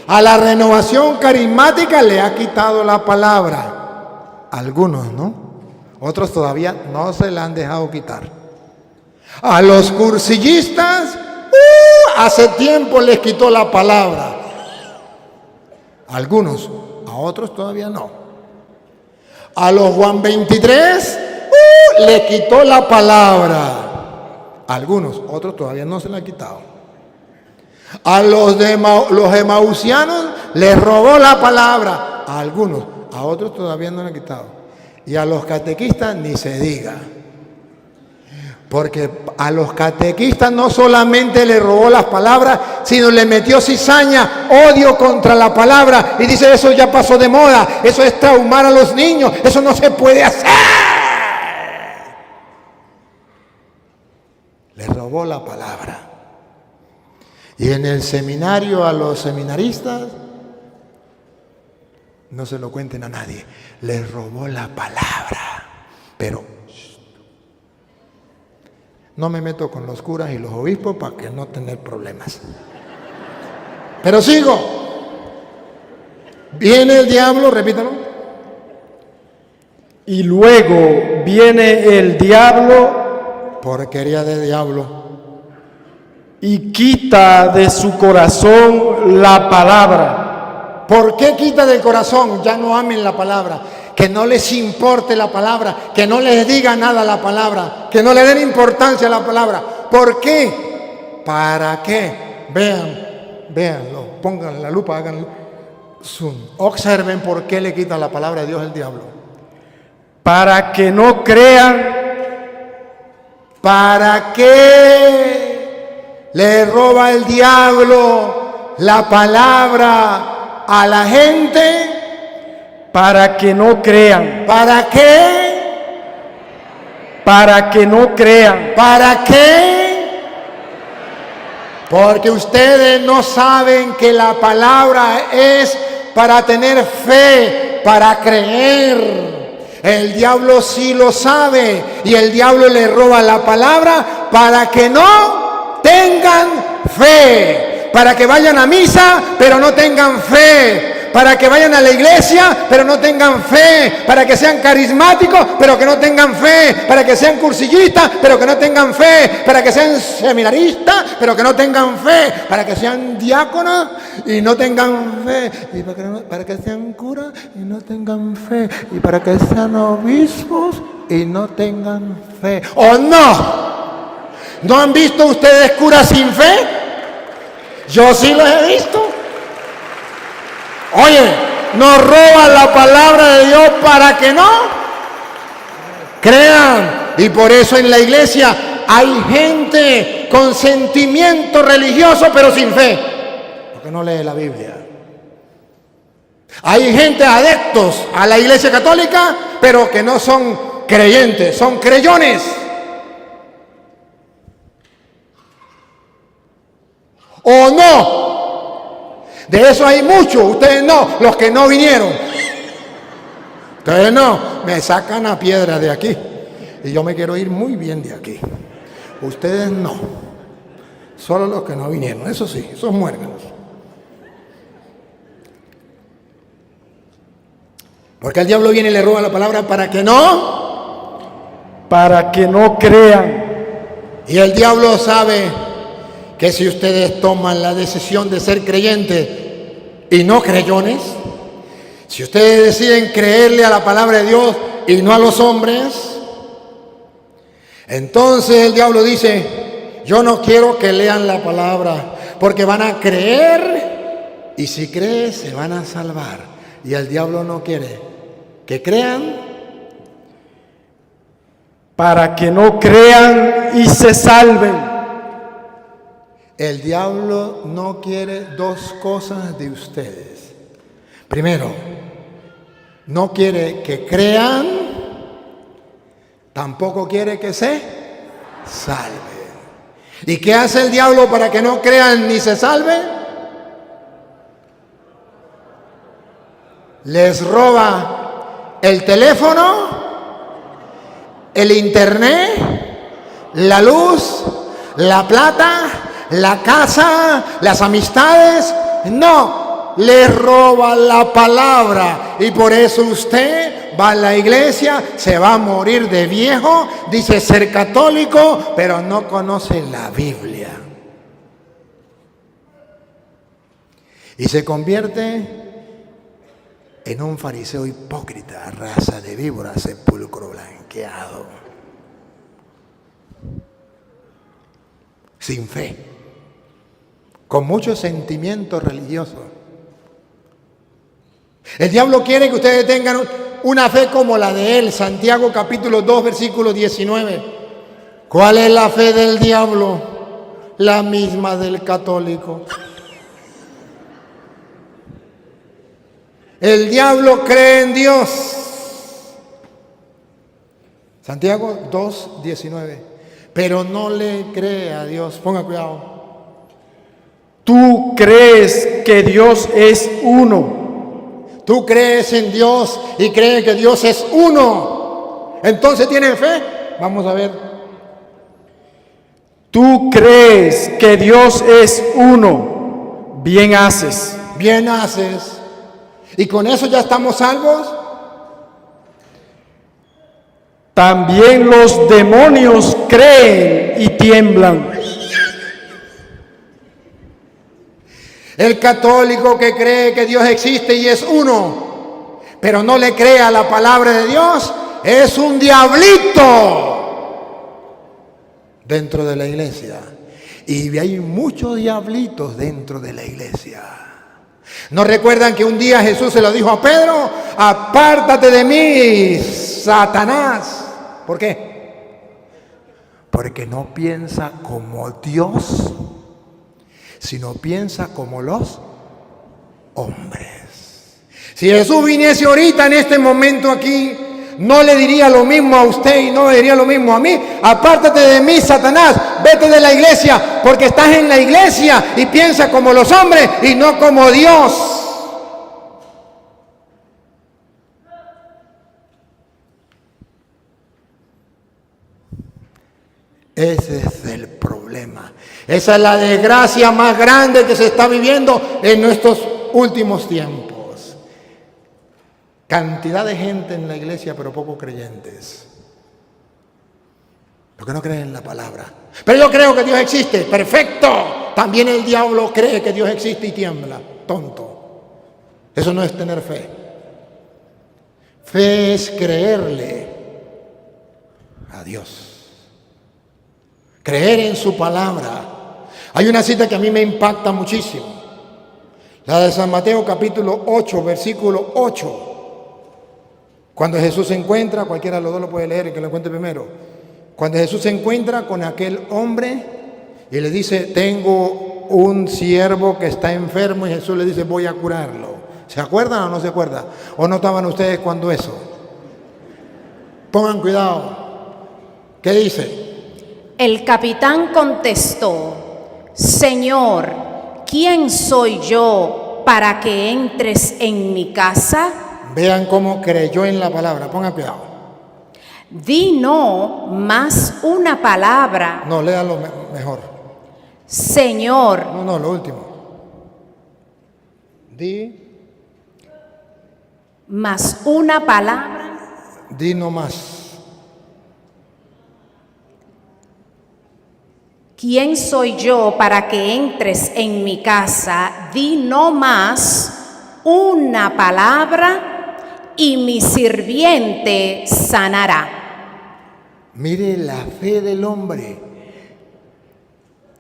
A la renovación carismática le ha quitado la palabra. Algunos, ¿no? Otros todavía no se la han dejado quitar. A los cursillistas, hace tiempo les quitó la palabra. Algunos. A otros todavía no. A los Juan 23 le quitó la palabra. A algunos, otros todavía no se la ha quitado. A los emausianos les robó la palabra. A algunos, a otros todavía no la ha quitado. Y a los catequistas ni se diga. Porque a los catequistas no solamente le robó las palabras, sino le metió cizaña, odio contra la palabra. Y dice, eso ya pasó de moda, eso es traumar a los niños, eso no se puede hacer. Le robó la palabra. Y en el seminario a los seminaristas, no se lo cuenten a nadie, les robó la palabra. Pero no me meto con los curas y los obispos para que no tener problemas. Pero sigo. Viene el diablo, repítalo. Y luego viene el diablo. Porquería de diablo. Y quita de su corazón la palabra. ¿Por qué quita del corazón? Ya no amen la palabra. Que no les importe la palabra, que no les diga nada la palabra, que no le den importancia a la palabra. ¿Por qué? ¿Para qué? Véanlo, pongan la lupa, hagan zoom. Observen por qué le quita la palabra de Dios el diablo. Para que no crean. ¿Para qué le roba el diablo la palabra a la gente? Para que no crean. ¿Para qué? Para que no crean. ¿Para qué? Porque ustedes no saben que la palabra es para tener fe, para creer. El diablo sí lo sabe y el diablo le roba la palabra para que no tengan fe. Para que vayan a misa, pero no tengan fe. Para que vayan a la iglesia, pero no tengan fe. Para que sean carismáticos, pero que no tengan fe. Para que sean cursillistas, pero que no tengan fe. Para que sean seminaristas, pero que no tengan fe. Para que sean diáconos y no tengan fe. Y para que sean curas y no tengan fe. Y para que sean obispos y no tengan fe. ¿O no? ¿No han visto ustedes curas sin fe? Yo sí los he visto. Oye, nos roban la palabra de Dios para que no crean. Y por eso en la iglesia hay gente con sentimiento religioso pero sin fe, porque no lee la Biblia. Hay gente adeptos a la iglesia católica pero que no son creyentes, son creyones. ¿O no? De eso hay muchos, ustedes no, los que no vinieron. Ustedes no, me sacan a piedra de aquí. Y yo me quiero ir muy bien de aquí. Ustedes no. Solo los que no vinieron, eso sí, esos muérganos. Porque el diablo viene y le roba la palabra para que no. Para que no crean. Y el diablo sabe que si ustedes toman la decisión de ser creyentes y no creyones, si ustedes deciden creerle a la palabra de Dios y no a los hombres, entonces el diablo dice, yo no quiero que lean la palabra, porque van a creer y si creen se van a salvar. Y el diablo no quiere que crean para que no crean y se salven. El diablo no quiere dos cosas de ustedes. Primero, no quiere que crean, tampoco quiere que se salven. ¿Y qué hace el diablo para que no crean ni se salven? Les roba el teléfono, el internet, la luz, la plata, la casa, las amistades. No, les roba la palabra. Y por eso usted va a la iglesia, se va a morir de viejo, dice ser católico, pero no conoce la Biblia. Y se convierte en un fariseo hipócrita, raza de víbora, sepulcro blanqueado, sin fe, con mucho sentimiento religioso. El diablo quiere que ustedes tengan una fe como la de él. Santiago capítulo 2, versículo 19. ¿Cuál es la fe del diablo? La misma del católico. El diablo cree en Dios. Santiago 2, 19. Pero no le cree a Dios. Ponga cuidado. Tú crees que Dios es uno. Tú crees en Dios y crees que Dios es uno. Entonces ¿tienen fe? Vamos a ver. Tú crees que Dios es uno. Bien haces. Bien haces. ¿Y con eso ya estamos salvos? También los demonios creen y tiemblan. El católico que cree que Dios existe y es uno, pero no le cree a la palabra de Dios, es un diablito dentro de la iglesia. Y hay muchos diablitos dentro de la iglesia. ¿No recuerdan que un día Jesús se lo dijo a Pedro? Apártate de mí, Satanás. ¿Por qué? Porque no piensa como Dios, sino piensa como los hombres. Si Jesús viniese ahorita en este momento aquí, no le diría lo mismo a usted y no le diría lo mismo a mí. Apártate de mí, Satanás, vete de la iglesia, porque estás en la iglesia y piensa como los hombres y no como Dios. Ese es el problema. Esa es la desgracia más grande que se está viviendo en nuestros últimos tiempos. Cantidad de gente en la iglesia, pero poco creyentes. Porque no creen en la palabra. Pero yo creo que Dios existe. Perfecto. También el diablo cree que Dios existe y tiembla. Tonto. Eso no es tener fe. Fe es creerle a Dios. Creer en su palabra. Hay una cita que a mí me impacta muchísimo. La de San Mateo capítulo 8, versículo 8. Cuando Jesús se encuentra, cualquiera de los dos lo puede leer, el que lo encuentre primero. Cuando Jesús se encuentra con aquel hombre y le dice, tengo un siervo que está enfermo, y Jesús le dice, voy a curarlo. ¿Se acuerdan o no se acuerdan? ¿O no estaban ustedes cuando eso? Pongan cuidado. ¿Qué dice? El capitán contestó, Señor, ¿quién soy yo para que entres en mi casa? Vean cómo creyó en la palabra. Pongan cuidado. Di no más una palabra. No, léalo mejor. Señor. No, lo último. Di. Más una palabra. Di no más. ¿Quién soy yo para que entres en mi casa? Di no más una palabra y mi sirviente sanará. Mire la fe del hombre.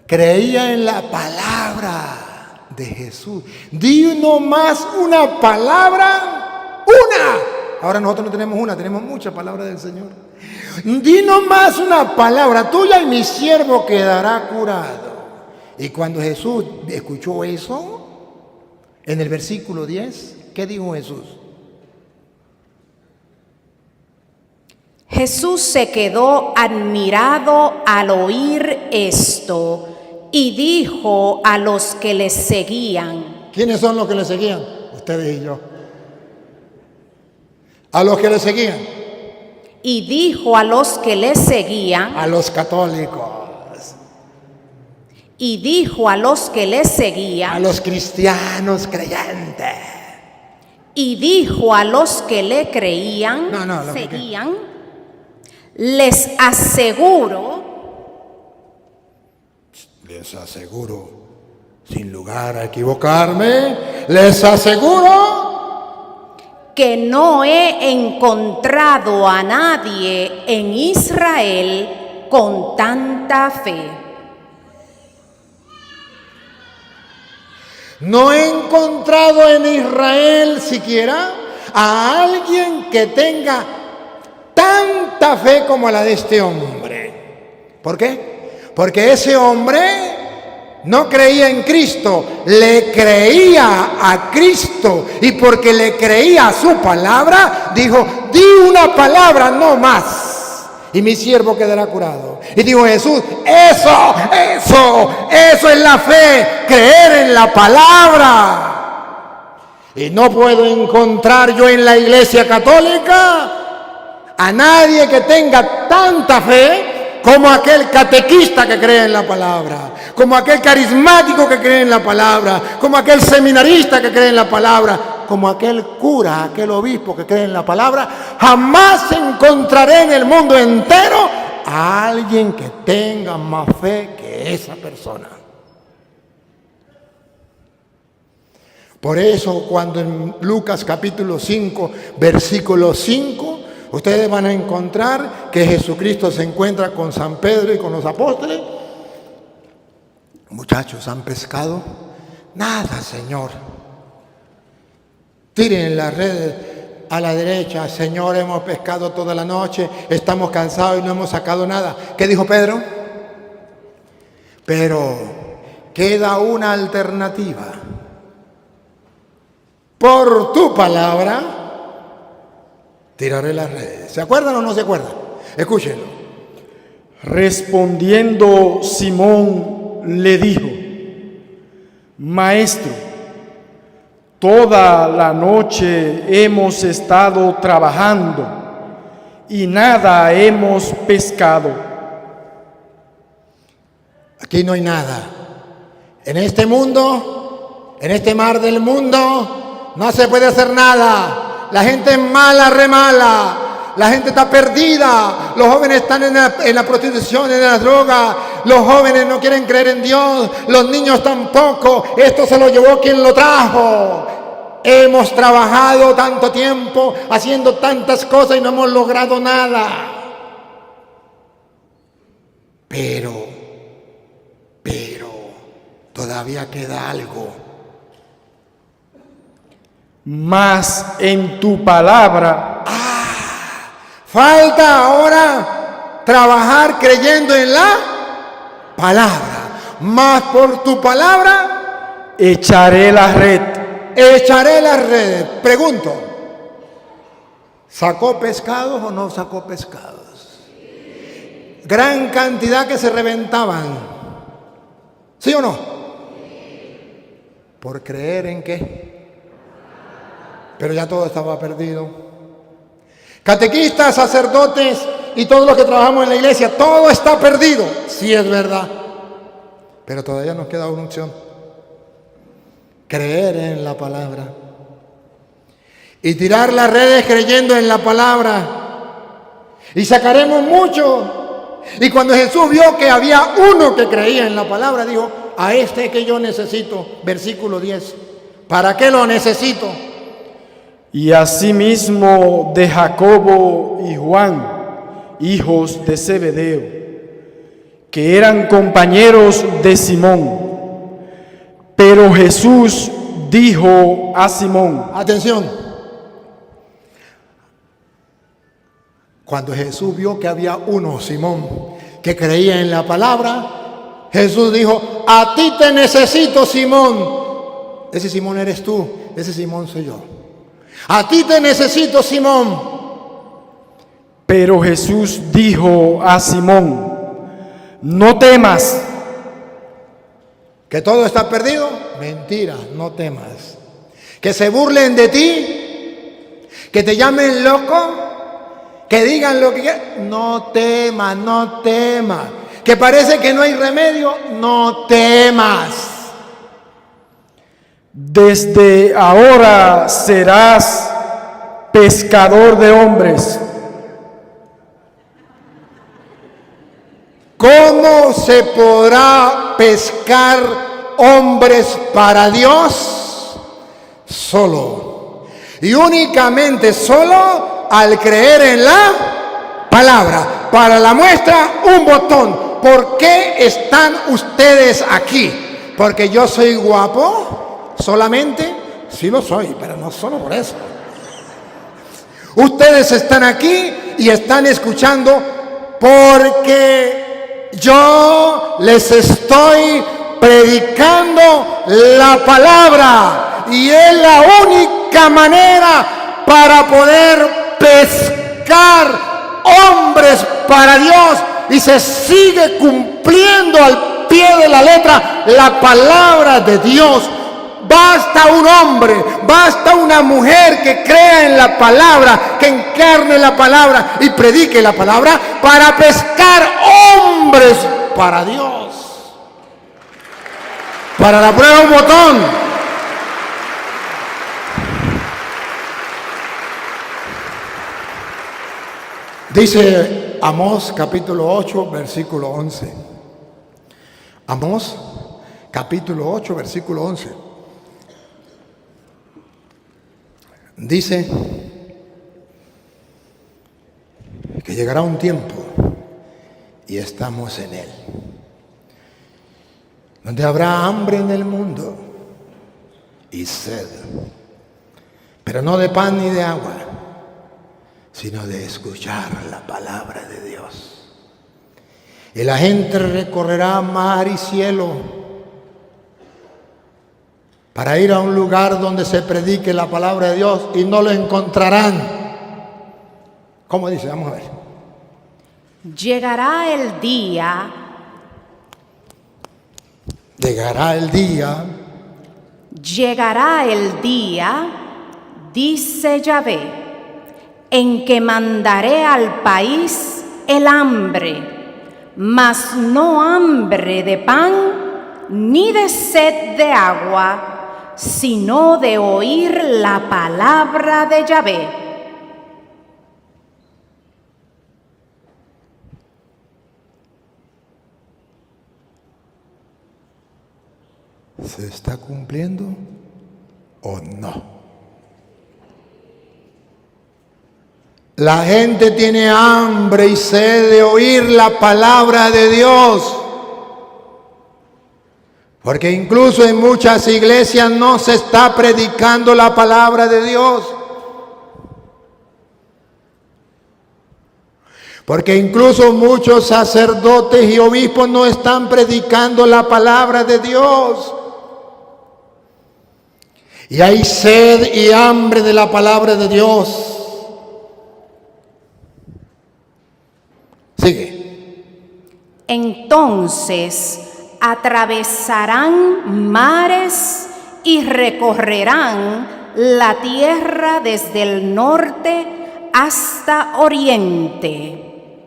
Creía en la palabra. de Jesús. Di nomás una palabra, una. Ahora nosotros no tenemos una, tenemos muchas palabras del Señor. Di nomás una palabra tuya y mi siervo quedará curado. Y cuando Jesús escuchó eso, en el versículo 10, ¿qué dijo Jesús? Jesús se quedó admirado al oír esto y dijo a los que le seguían. ¿Quiénes son los que le seguían? Ustedes y yo. A los que le seguían. Y dijo a los que le seguían. A los católicos. Y dijo a los que le seguían. A los cristianos creyentes. Y dijo a los que le creían, seguían, les aseguro, sin lugar a equivocarme, les aseguro que no he encontrado a nadie en Israel con tanta fe. No he encontrado en Israel siquiera a alguien que tenga tanta fe como la de este hombre. ¿Por qué? Porque ese hombre no creía en Cristo, le creía a Cristo. Y porque le creía a su palabra, dijo, di una palabra, no más, y mi siervo quedará curado. Y dijo Jesús, eso es la fe, creer en la palabra. Y no puedo encontrar yo en la Iglesia Católica a nadie que tenga tanta fe como aquel catequista que cree en la palabra, como aquel carismático que cree en la palabra, como aquel seminarista que cree en la palabra, como aquel cura, aquel obispo que cree en la palabra. Jamás encontraré en el mundo entero a alguien que tenga más fe que esa persona. Por eso cuando en Lucas capítulo 5, versículo 5, ustedes van a encontrar que Jesucristo se encuentra con San Pedro y con los apóstoles. Muchachos, ¿han pescado? Nada, Señor. Tiren las redes a la derecha. Señor, hemos pescado toda la noche, estamos cansados y no hemos sacado nada. ¿Qué dijo Pedro? Pero queda una alternativa. Por tu palabra tiraré las redes. ¿Se acuerdan o no se acuerdan? Escúchenlo. Respondiendo Simón le dijo, Maestro, toda la noche hemos estado trabajando y nada hemos pescado. Aquí no hay nada. En este mundo, en este mar del mundo, no se puede hacer nada. La gente es mala, re mala. La gente está perdida. Los jóvenes están en la prostitución, en la droga. Los jóvenes no quieren creer en Dios. Los niños tampoco. Esto se lo llevó quien lo trajo. Hemos trabajado tanto tiempo haciendo tantas cosas y no hemos logrado nada. Pero todavía queda algo. Mas en tu palabra. Falta ahora trabajar creyendo en la palabra. Mas por tu palabra echaré la red. Echaré las redes. Pregunto, ¿sacó pescados o no sacó pescados? Gran cantidad que se reventaban. ¿Sí o no? ¿Por creer en qué? Pero ya todo estaba perdido. Catequistas, sacerdotes y todos los que trabajamos en la iglesia, todo está perdido. Sí, es verdad. Pero todavía nos queda una opción. Creer en la palabra. Y tirar las redes creyendo en la palabra. Y sacaremos mucho. Y cuando Jesús vio que había uno que creía en la palabra, dijo, a este que yo necesito, versículo 10. ¿Para qué lo necesito? Y asimismo de Jacobo y Juan, hijos de Zebedeo, que eran compañeros de Simón. Pero Jesús dijo a Simón, atención, cuando Jesús vio que había uno, Simón, que creía en la palabra, Jesús dijo, a ti te necesito, Simón. Ese Simón eres tú, ese Simón soy yo. A ti te necesito, Simón. pero Jesús dijo a Simón, no temas. ¿Que todo está perdido? Mentira, no temas. ¿Que se burlen de ti? ¿Que te llamen loco? ¿Que digan lo que quieran? No temas, no temas. ¿Que parece que no hay remedio? No temas. Desde ahora serás pescador de hombres. ¿Cómo se podrá pescar hombres para Dios? Solo. Y únicamente solo al creer en la palabra. Para la muestra, un botón. ¿Por qué están ustedes aquí? ¿Porque yo soy guapo? ¿Solamente? Sí lo soy, pero no solo por eso. Ustedes están aquí y están escuchando porque yo les estoy predicando la palabra y es la única manera para poder pescar hombres para Dios y se sigue cumpliendo al pie de la letra la palabra de Dios. Basta un hombre, basta una mujer que crea en la palabra, que encarne la palabra y predique la palabra para pescar hombres para Dios. Para la prueba un botón. Dice Amós capítulo 8 versículo 11. Amós capítulo 8 versículo 11. Dice que llegará un tiempo, y estamos en él, donde habrá hambre en el mundo y sed, pero no de pan ni de agua, sino de escuchar la palabra de Dios. Y la gente recorrerá mar y cielo para ir a un lugar donde se predique la palabra de Dios y no lo encontrarán. ¿Cómo dice? Vamos a ver. Llegará el día. Llegará el día. Llegará el día, dice Yahvé, en que mandaré al país el hambre, mas no hambre de pan, ni de sed de agua, sino de oír la palabra de Yahvé. ¿Se está cumpliendo o no? La gente tiene hambre y sed de oír la palabra de Dios. Porque incluso en muchas iglesias no se está predicando la palabra de Dios. Porque incluso muchos sacerdotes y obispos no están predicando la palabra de Dios. Y hay sed y hambre de la palabra de Dios. Sigue. Entonces atravesarán mares y recorrerán la tierra desde el norte hasta oriente,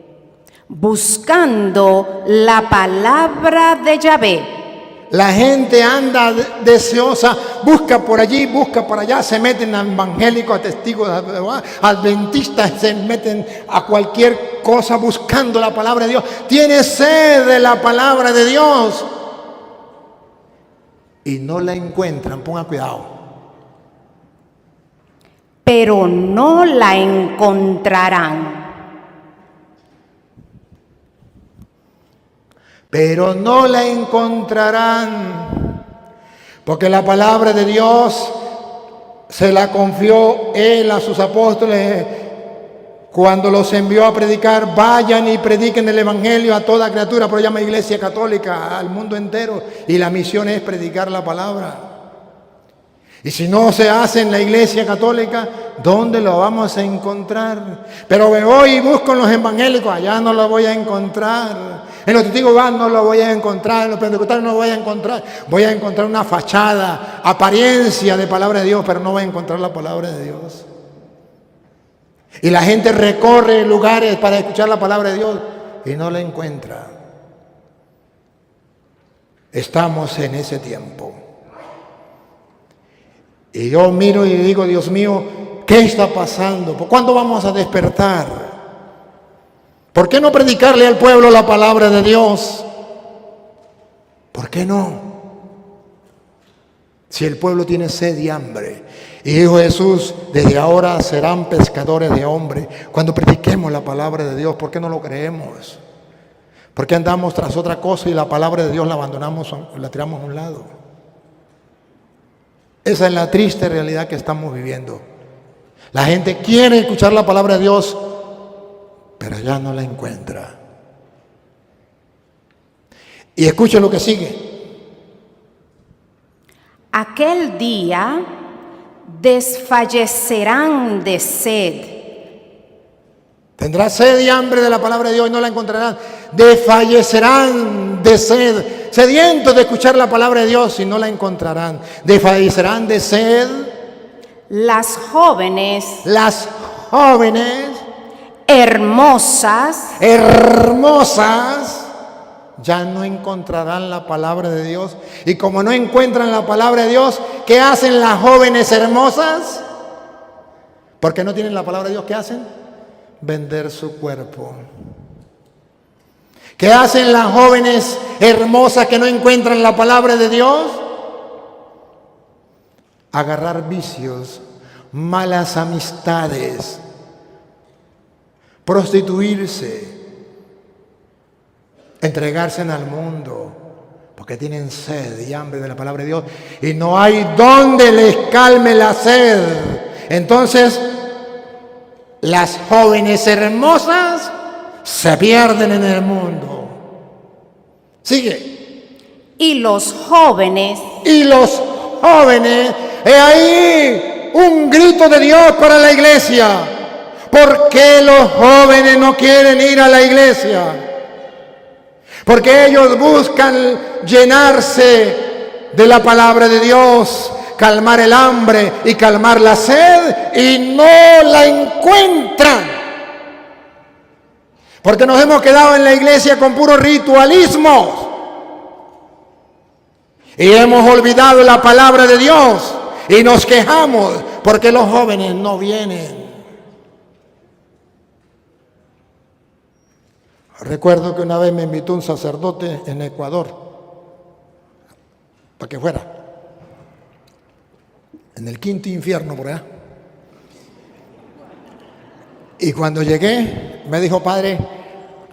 buscando la palabra de Yahvé. La gente anda deseosa, busca por allí, busca por allá, se meten a evangélicos, a testigos, a adventistas, se meten a cualquier cosa buscando la palabra de Dios. Tiene sed de la palabra de Dios y no la encuentran, pongan cuidado. Pero no la encontrarán. Pero no la encontrarán, Porque la palabra de Dios se la confió Él a sus apóstoles cuando los envió a predicar. Vayan y prediquen el Evangelio a toda criatura, pero llama Iglesia Católica al mundo entero. Y la misión es predicar la palabra. Y si no se hace en la Iglesia Católica, ¿dónde lo vamos a encontrar? Pero me voy y busco en los evangélicos, allá no lo voy a encontrar. En los testigos no lo voy a encontrar, en los pentecostales no lo voy a encontrar. Voy a encontrar una fachada, apariencia de palabra de Dios, pero no voy a encontrar la palabra de Dios. Y la gente recorre lugares para escuchar la palabra de Dios y no la encuentra. Estamos en ese tiempo. Y yo miro y digo, Dios mío, ¿qué está pasando? ¿Cuándo vamos a despertar? ¿Por qué no predicarle al pueblo la palabra de Dios? ¿Por qué no? Si el pueblo tiene sed y hambre. Y dijo Jesús, desde ahora serán pescadores de hombres. Cuando prediquemos la palabra de Dios, ¿por qué no lo creemos? ¿Por qué andamos tras otra cosa y la palabra de Dios la abandonamos, la tiramos a un lado? Esa es la triste realidad que estamos viviendo. La gente quiere escuchar la palabra de Dios, pero ya no la encuentra. Y escuchen lo que sigue. Aquel día desfallecerán de sed. Tendrá sed y hambre de la palabra de Dios y no la encontrarán. Desfallecerán de sed, sedientos de escuchar la palabra de Dios y no la encontrarán. Desfallecerán de sed. Las jóvenes hermosas ya no encontrarán la palabra de Dios. Y como no encuentran la palabra de Dios, ¿qué hacen las jóvenes hermosas? Porque no tienen la palabra de Dios, ¿qué hacen? Vender su cuerpo. ¿Qué hacen las jóvenes hermosas que no encuentran la palabra de Dios? Agarrar vicios, malas amistades, prostituirse, entregarse al mundo, porque tienen sed y hambre de la palabra de Dios y no hay donde les calme la sed. Entonces, las jóvenes hermosas se pierden en el mundo. Sigue. y los jóvenes He ahí un grito de Dios para la iglesia. ¿Por qué los jóvenes no quieren ir a la iglesia? Porque ellos buscan llenarse de la palabra de Dios, calmar el hambre y calmar la sed, y no la encuentran. Porque nos hemos quedado en la iglesia con puro ritualismo y hemos olvidado la palabra de Dios y nos quejamos porque los jóvenes no vienen. Recuerdo que una vez me invitó un sacerdote en Ecuador para que fuera en el quinto infierno por allá. Y cuando llegué me dijo: padre,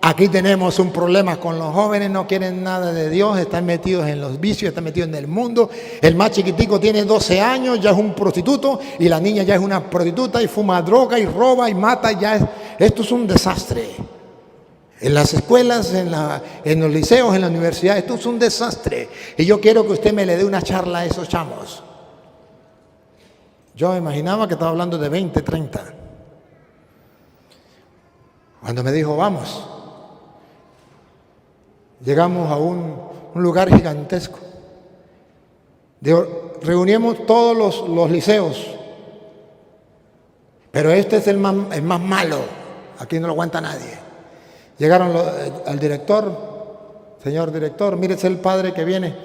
aquí tenemos un problema con los jóvenes, no quieren nada de Dios, están metidos en los vicios, están metidos en el mundo. El más chiquitico tiene 12 años, ya es un prostituto, y la niña ya es una prostituta y fuma droga y roba y mata. Esto es un desastre. En las escuelas, en los liceos, en la universidad, esto es un desastre. Y yo quiero que usted me le dé una charla a esos chamos. Yo me imaginaba que estaba hablando de 20, 30. Cuando me dijo: vamos, llegamos a un lugar gigantesco. Reunimos todos los liceos, pero este es el más malo. Aquí no lo aguanta nadie. Llegaron al director: señor director, mírese el padre que viene.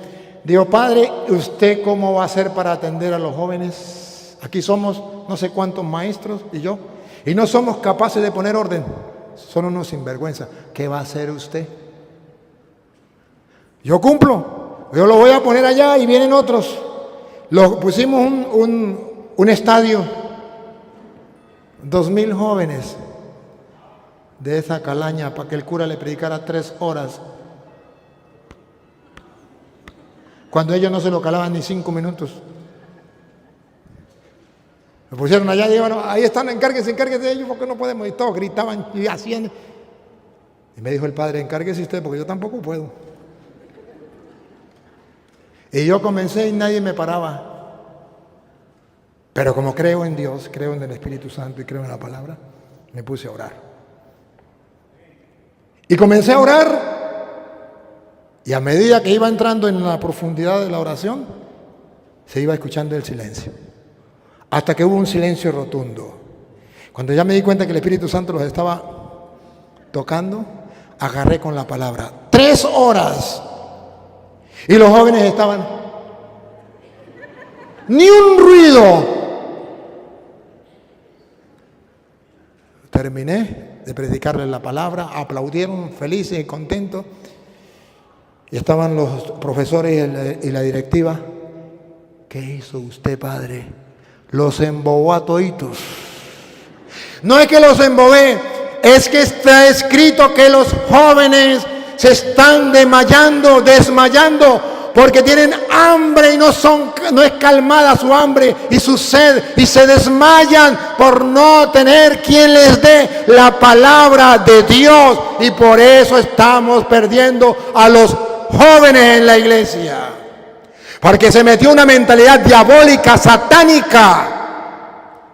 Digo: padre, ¿usted cómo va a hacer para atender a los jóvenes? Aquí somos no sé cuántos maestros y yo, y no somos capaces de poner orden. Son unos sinvergüenza. ¿Qué va a hacer usted? Yo cumplo. Yo lo voy a poner allá y vienen otros. Pusimos un estadio, 2,000 jóvenes de esa calaña para que el cura le predicara 3 horas. cuando ellos no se lo calaban ni 5 minutos. Me pusieron allá y dijeron, bueno, ahí están, encárguese de ellos porque no podemos. Y todos gritaban y hacían. Y me dijo el padre, encárguese usted porque yo tampoco puedo. Y yo comencé y nadie me paraba. Pero como creo en Dios, creo en el Espíritu Santo y creo en la palabra, me puse a orar. Y comencé a orar. Y a medida que iba entrando en la profundidad de la oración, se iba escuchando el silencio. Hasta que hubo un silencio rotundo. Cuando ya me di cuenta que el Espíritu Santo los estaba tocando, agarré con la palabra. 3 horas. Y los jóvenes estaban. Ni un ruido. Terminé de predicarles la palabra, aplaudieron felices y contentos. Y estaban los profesores y la directiva. ¿Qué hizo usted, padre? Los embobó a toditos. No es que los embobé, es que está escrito que los jóvenes se están desmayando, porque tienen hambre y no es calmada su hambre y su sed, y se desmayan por no tener quien les dé la palabra de Dios, y por eso estamos perdiendo a los jóvenes en la iglesia, porque se metió una mentalidad diabólica, satánica,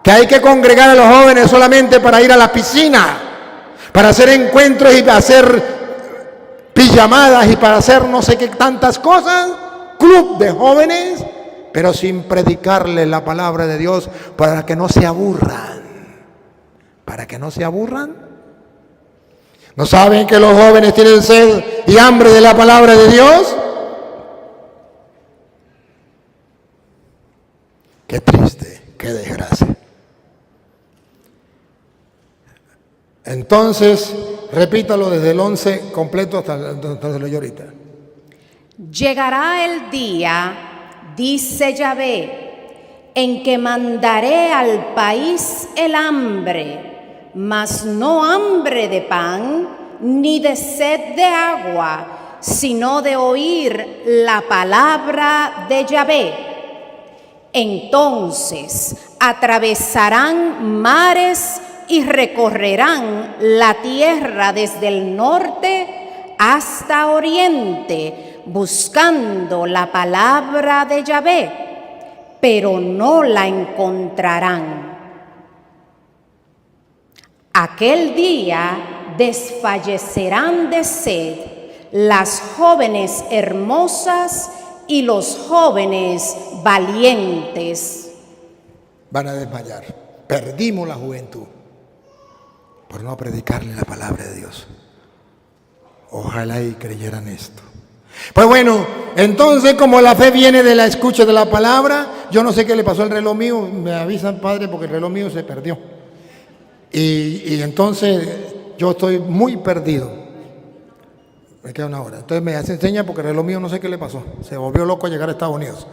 que hay que congregar a los jóvenes solamente para ir a la piscina, para hacer encuentros y hacer pijamadas y para hacer no sé qué tantas cosas, club de jóvenes, pero sin predicarles la palabra de Dios para que no se aburran. ¿Para que no se aburran? ¿No saben que los jóvenes tienen sed y hambre de la palabra de Dios? Qué triste, qué desgracia. Entonces, repítalo desde el 11 completo hasta donde lo oí ahorita. Llegará el día, dice Yahvé, en que mandaré al país el hambre, mas no hambre de pan, ni de sed de agua, sino de oír la palabra de Yahvé. Entonces atravesarán mares y recorrerán la tierra desde el norte hasta oriente, buscando la palabra de Yahvé, pero no la encontrarán. Aquel día desfallecerán de sed las jóvenes hermosas y los jóvenes valientes. Van a desmayar. Perdimos la juventud por no predicarle la palabra de Dios. Ojalá y creyeran esto. Pues bueno, entonces como la fe viene de la escucha de la palabra, yo no sé qué le pasó al reloj mío, me avisan, padre, porque el reloj mío se perdió. Y entonces yo estoy muy perdido. Me queda 1 hora. Entonces me hace señas porque el reloj mío no sé qué le pasó. Se volvió loco a llegar a Estados Unidos.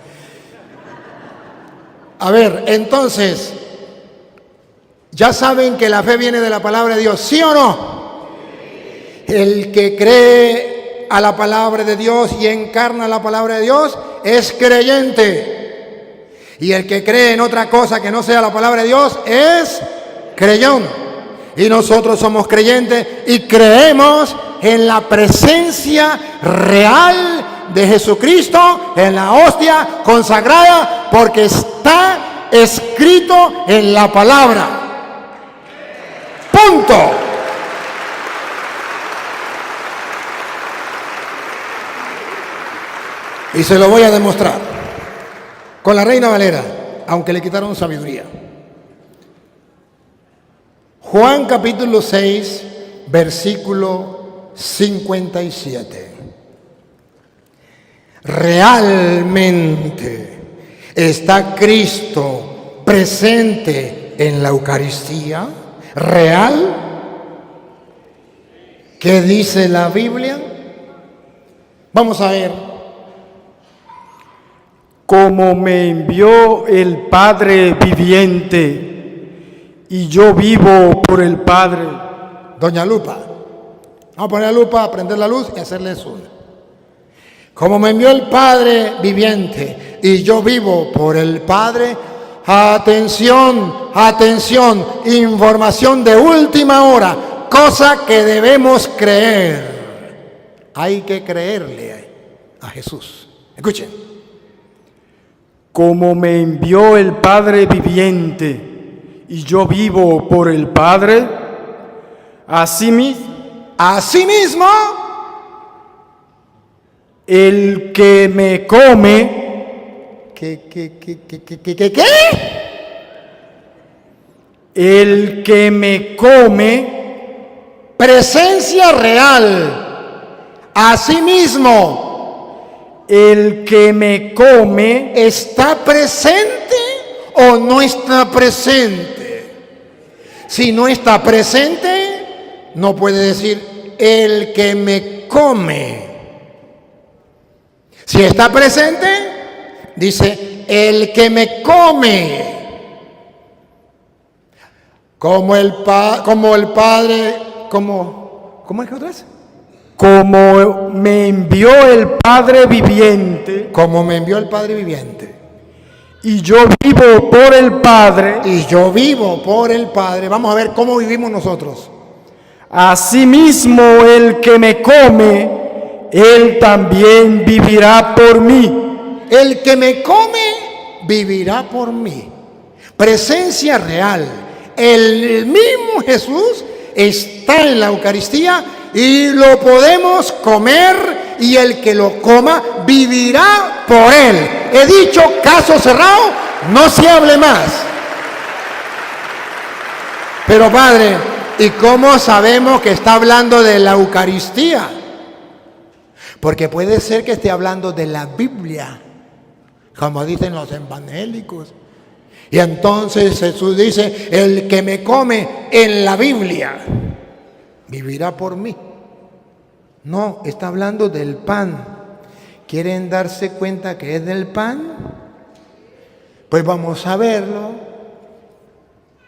A ver, entonces, ya saben que la fe viene de la palabra de Dios, ¿sí o no? El que cree a la palabra de Dios y encarna la palabra de Dios es creyente. Y el que cree en otra cosa que no sea la palabra de Dios es creyón. Y nosotros somos creyentes y creemos en la presencia real de Jesucristo en la hostia consagrada, porque está escrito en la palabra. Punto. Y se lo voy a demostrar con la Reina Valera, aunque le quitaron sabiduría. Juan capítulo 6, versículo 57. ¿Realmente está Cristo presente en la Eucaristía? ¿Real? ¿Qué dice la Biblia? Vamos a ver. Como me envió el Padre viviente, y yo vivo por el Padre. Doña Lupa. Vamos a poner la lupa, prender la luz y hacerle zoom. como me envió el Padre viviente y yo vivo por el Padre. Atención, atención, información de última hora, cosa que debemos creer. Hay que creerle a Jesús. Escuchen. Como me envió el Padre viviente y yo vivo por el Padre, asimismo, el que me come, ¿Qué? El que me come, Presencia real. Asimismo, el que me come, ¿está presente o no está presente? Si no está presente, no puede decir el que me come. Si está presente, dice el que me come. ¿Cómo es que otra vez? como me envió el Padre viviente, Como me envió el Padre viviente. y yo vivo por el Padre, Y yo vivo por el Padre. Vamos a ver cómo vivimos nosotros. asimismo el que me come, él también vivirá por mí. El que me come vivirá por mí. Presencia real. El mismo Jesús está en la Eucaristía y lo podemos comer, y el que lo coma vivirá por él. He dicho, caso cerrado, no se hable más. Pero Padre, ¿y cómo sabemos que está hablando de la Eucaristía? Porque puede ser que esté hablando de la Biblia, como dicen los evangélicos. Y entonces Jesús dice, el que me come en la Biblia vivirá por mí. No, está hablando del pan. ¿Quieren darse cuenta que es del pan? Pues vamos a verlo.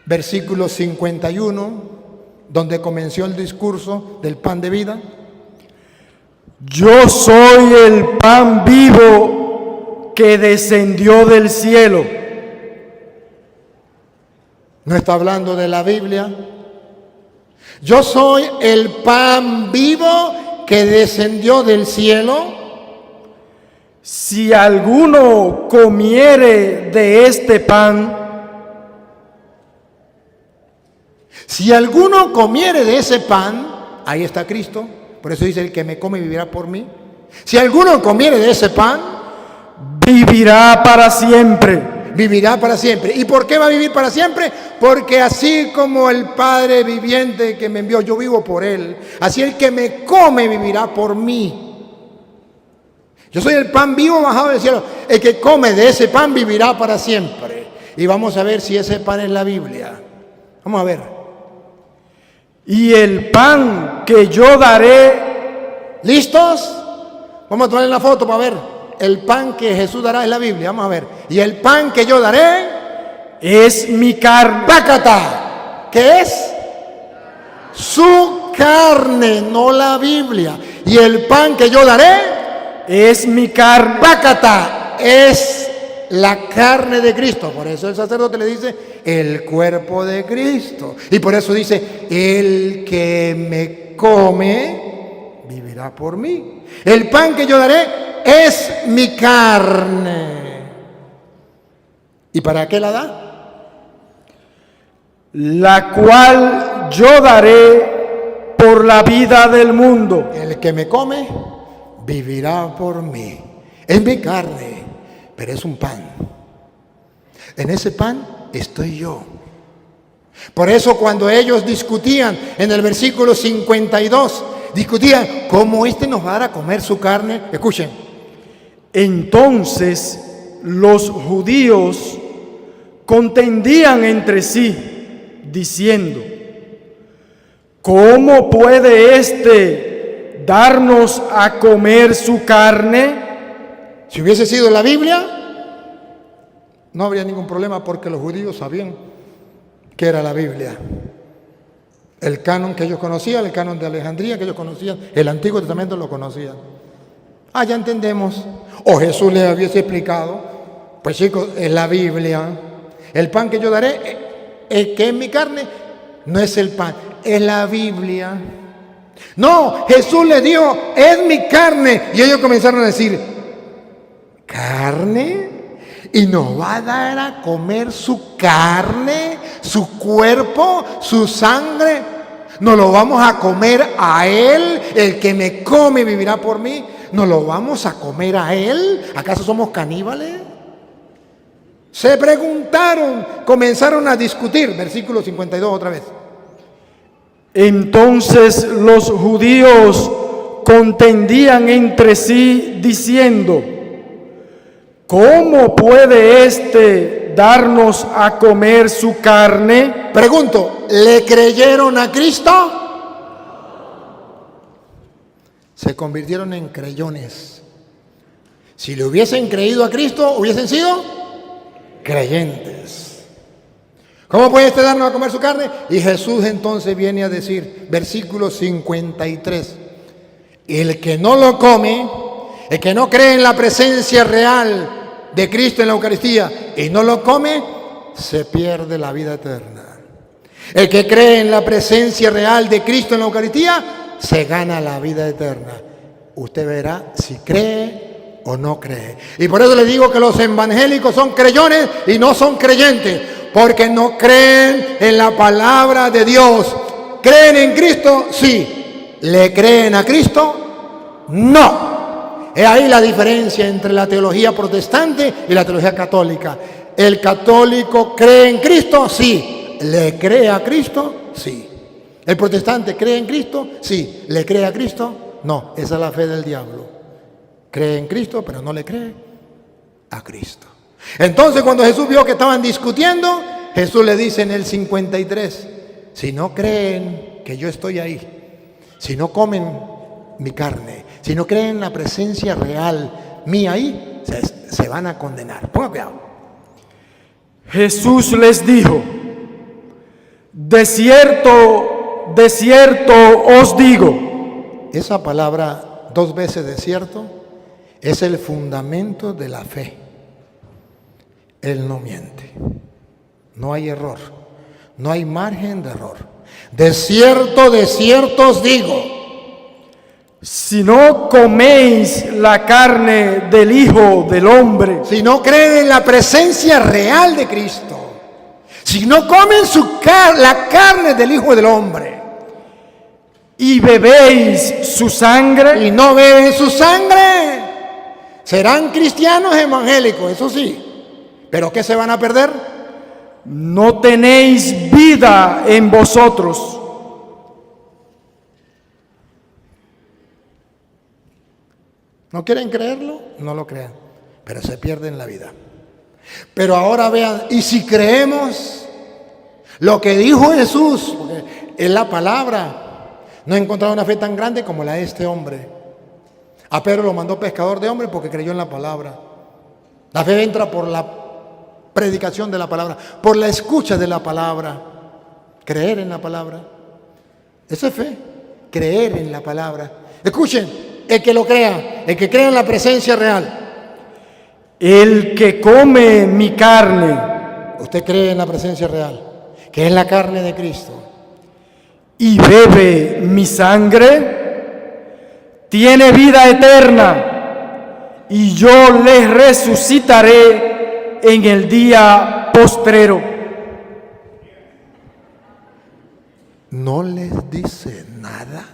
Versículo 51, donde comenzó el discurso del pan de vida. Yo soy el pan vivo que descendió del cielo. No está hablando de la Biblia. Yo soy el pan vivo que descendió del cielo. Si alguno comiere de este pan, Si alguno comiere de ese pan, ahí está Cristo. Por eso dice, el que me come vivirá por mí. Si alguno comiere de ese pan, vivirá para siempre. vivirá para siempre. ¿Y por qué va a vivir para siempre? Porque así como el Padre viviente que me envió, yo vivo por él. Así el que me come vivirá por mí. Yo soy el pan vivo bajado del cielo. El que come de ese pan vivirá para siempre. Y vamos a ver si ese pan es la Biblia. Vamos a ver. Y el pan que yo daré, ¿Listos? Vamos a tomar la foto para ver. El pan que Jesús dará es la Biblia. Vamos a ver. Y el pan que yo daré es mi carne. ¡Pácata! ¿Qué es? Su carne, no la Biblia. Y el pan que yo daré Es mi carne. ¡pácata! Es la carne de Cristo. Por eso el sacerdote le dice el cuerpo de Cristo. Y por eso dice, el que me come vivirá por mí. El pan que yo daré es mi carne. ¿Y para qué la da? La cual yo daré por la vida del mundo. El que me come vivirá por mí. Es mi carne, pero es un pan. En ese pan estoy yo. Por eso cuando ellos discutían en el versículo 52, discutían cómo nos va a dar a comer su carne. Escuchen. Entonces los judíos contendían entre sí, diciendo, ¿cómo puede éste darnos a comer su carne? Si hubiese sido la Biblia, no habría ningún problema, porque los judíos sabían que era la Biblia. El canon que ellos conocían, el canon de Alejandría que ellos conocían, el Antiguo Testamento lo conocían. Ah, ya entendemos. O Jesús les hubiese explicado, pues chicos, es la Biblia. El pan que yo daré, que es mi carne, no es el pan, es la Biblia. No, Jesús le dio, es mi carne. Y ellos comenzaron a decir, ¿carne? ¿Y nos va a dar a comer su carne, su cuerpo, su sangre? ¿Nos lo vamos a comer a Él? El que me come vivirá por mí. ¿Nos lo vamos a comer a Él? ¿Acaso somos caníbales? Se preguntaron, comenzaron a discutir. Versículo 52 otra vez. Entonces los judíos contendían entre sí diciendo, ¿cómo puede éste darnos a comer su carne? Pregunto, ¿le creyeron a Cristo? Se convirtieron en creyones. Si le hubiesen creído a Cristo, hubiesen sido creyentes. ¿Cómo puede este darnos a comer su carne? Y Jesús entonces viene a decir, versículo 53, el que no lo come, el que no cree en la presencia real de Cristo en la Eucaristía y no lo come, se pierde la vida eterna. El que cree en la presencia real de Cristo en la Eucaristía, se gana la vida eterna. Usted verá si cree o no cree. Y por eso les digo que los evangélicos son creyones y no son creyentes, porque no creen en la palabra de Dios. ¿Creen en Cristo? Sí. ¿Le creen a Cristo? No. Es ahí la diferencia entre la teología protestante y la teología católica. ¿El católico cree en Cristo? Sí. ¿Le cree a Cristo? Sí. ¿El protestante cree en Cristo? Sí. ¿Le cree a Cristo? No. Esa es la fe del diablo. Cree en Cristo, pero no le cree a Cristo. Entonces, cuando Jesús vio que estaban discutiendo, Jesús le dice en el 53, si no creen que yo estoy ahí, si no comen mi carne, si no creen en la presencia real mía ahí, se van a condenar. Ponga cuidado. Jesús les dijo, de cierto os digo. Esa palabra 2 veces de cierto es el fundamento de la fe. Él no miente, no hay error, no hay margen de error. De cierto os digo, si no coméis la carne del Hijo del Hombre, si no creen en la presencia real de Cristo, si no comen la carne del Hijo del Hombre, y bebéis su sangre, y no beben su sangre, serán cristianos evangélicos, eso sí. ¿Pero qué se van a perder? No tenéis vida en vosotros. ¿No quieren creerlo? No lo crean, pero se pierden la vida. Pero ahora vean, y si creemos lo que dijo Jesús, porque es la palabra, no he encontrado una fe tan grande como la de este hombre. A Pedro lo mandó pescador de hombres porque creyó en la palabra. La fe entra por la predicación de la palabra, por la escucha de la palabra, creer en la palabra. Esa es fe, creer en la palabra. Escuchen, el que lo crea, el que crea en la presencia real. El que come mi carne, usted cree en la presencia real, que es la carne de Cristo, y bebe mi sangre, tiene vida eterna, y yo les resucitaré en el día postrero. No les dice nada.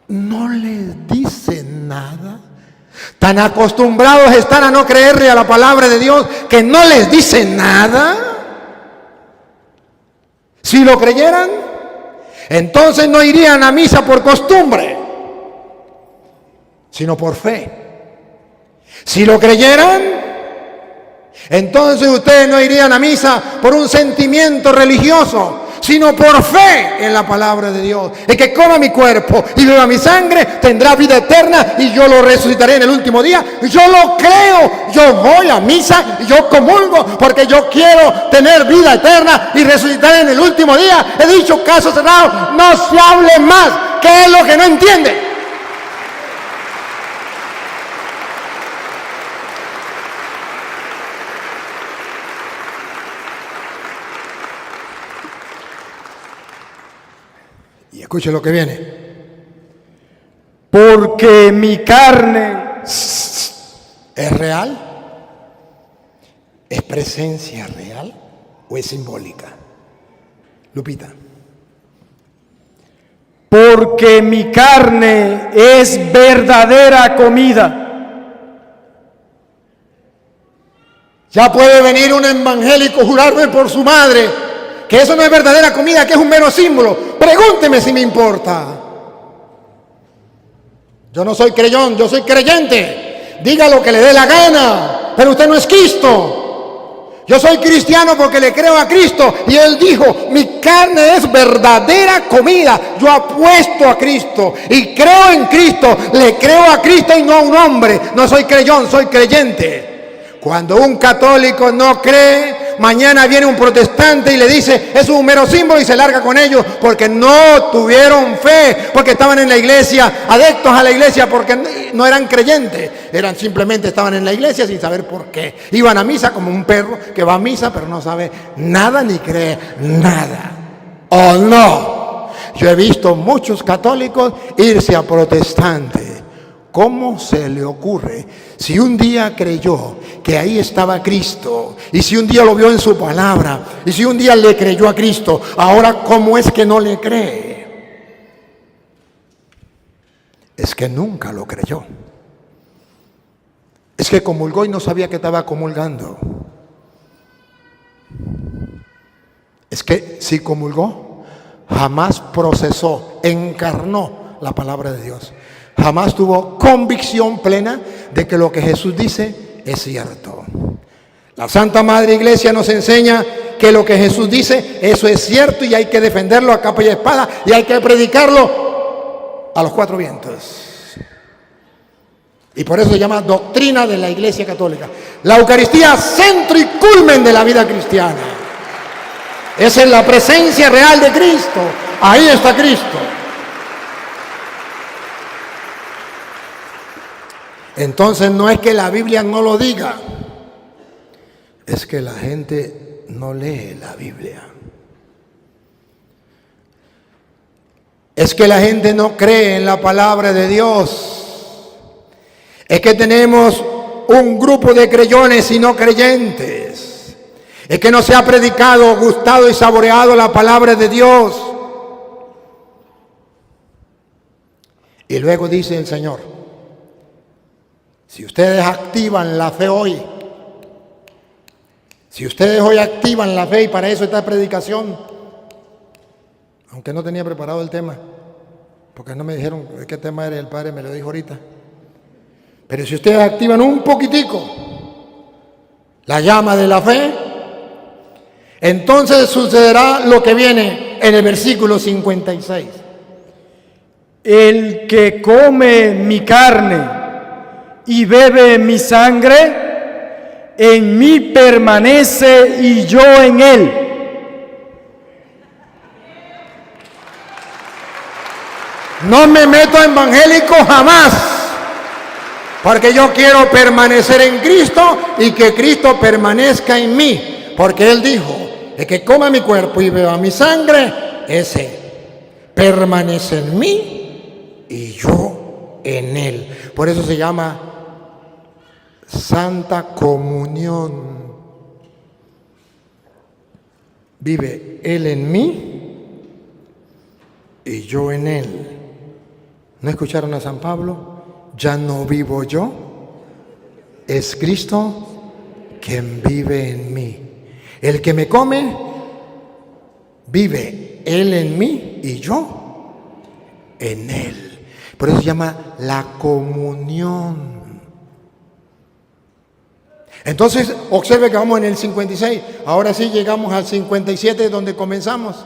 No les dice nada. Tan acostumbrados están a no creerle a la palabra de Dios que no les dice nada. Si lo creyeran, entonces no irían a misa por costumbre, sino por fe. Si lo creyeran, entonces ustedes no irían a misa por un sentimiento religioso, sino por fe en la palabra de Dios. El que coma mi cuerpo y beba mi sangre tendrá vida eterna y yo lo resucitaré en el último día. Yo lo creo, yo voy a misa y yo comulgo porque yo quiero tener vida eterna y resucitar en el último día. He dicho caso cerrado, no se hable más. ¿Qué es lo que no entiende? Escuche lo que viene. Porque mi carne ¿Es real? ¿Es presencia real o es simbólica? Lupita. porque mi carne es verdadera comida. Ya puede venir un evangélico jurarme por su madre que eso no es verdadera comida, que es un mero símbolo. Pregúnteme si me importa. Yo no soy creyón, yo soy creyente. Diga lo que le dé la gana, pero usted no es Cristo. Yo soy cristiano porque le creo a Cristo. Y Él dijo, mi carne es verdadera comida. Yo apuesto a Cristo y creo en Cristo. Le creo a Cristo y no a un hombre. No soy creyón, soy creyente. Cuando un católico no cree, mañana viene un protestante y le dice, es un mero símbolo, y se larga con ellos porque no tuvieron fe, porque estaban en la iglesia, adeptos a la iglesia, porque no eran creyentes, simplemente estaban en la iglesia sin saber por qué. Iban a misa como un perro que va a misa pero no sabe nada ni cree nada. ¿O no? Yo he visto muchos católicos irse a protestantes. ¿Cómo se le ocurre? Si un día creyó que ahí estaba Cristo, y si un día lo vio en su palabra, y si un día le creyó a Cristo, ahora ¿cómo es que no le cree? Es que nunca lo creyó. Es que comulgó y no sabía que estaba comulgando. Es que si comulgó, jamás procesó, encarnó la palabra de Dios. Jamás tuvo convicción plena de que lo que Jesús dice es cierto. La Santa Madre Iglesia nos enseña que lo que Jesús dice, eso es cierto y hay que defenderlo a capa y espada y hay que predicarlo a los cuatro vientos. Y por eso se llama doctrina de la Iglesia Católica. La Eucaristía, centro y culmen de la vida cristiana. Esa es la presencia real de Cristo. Ahí está Cristo. Entonces no es que la Biblia no lo diga, es que la gente no lee la Biblia. Es que la gente no cree en la palabra de Dios. Es que tenemos un grupo de creyones y no creyentes. Es que no se ha predicado, gustado y saboreado la palabra de Dios. Y luego dice el Señor, si ustedes activan la fe hoy, si ustedes hoy activan la fe, y para eso esta predicación, aunque no tenía preparado el tema, porque no me dijeron de qué tema era, el Padre me lo dijo ahorita, pero si ustedes activan un poquitico la llama de la fe, entonces sucederá lo que viene en el versículo 56. El que come mi carne y bebe mi sangre, en mí permanece y yo en él. No me meto evangélico jamás, porque yo quiero permanecer en Cristo y que Cristo permanezca en mí, porque Él dijo, el que coma mi cuerpo y beba mi sangre, ese permanece en mí y yo en Él. Por eso se llama Santa Comunión. Vive Él en mí y yo en Él. ¿No escucharon a San Pablo? Ya no vivo yo, es Cristo quien vive en mí. El que me come, vive Él en mí y yo en Él. Por eso se llama la comunión. Entonces, observe que vamos en el 56. Ahora sí llegamos al 57 donde comenzamos.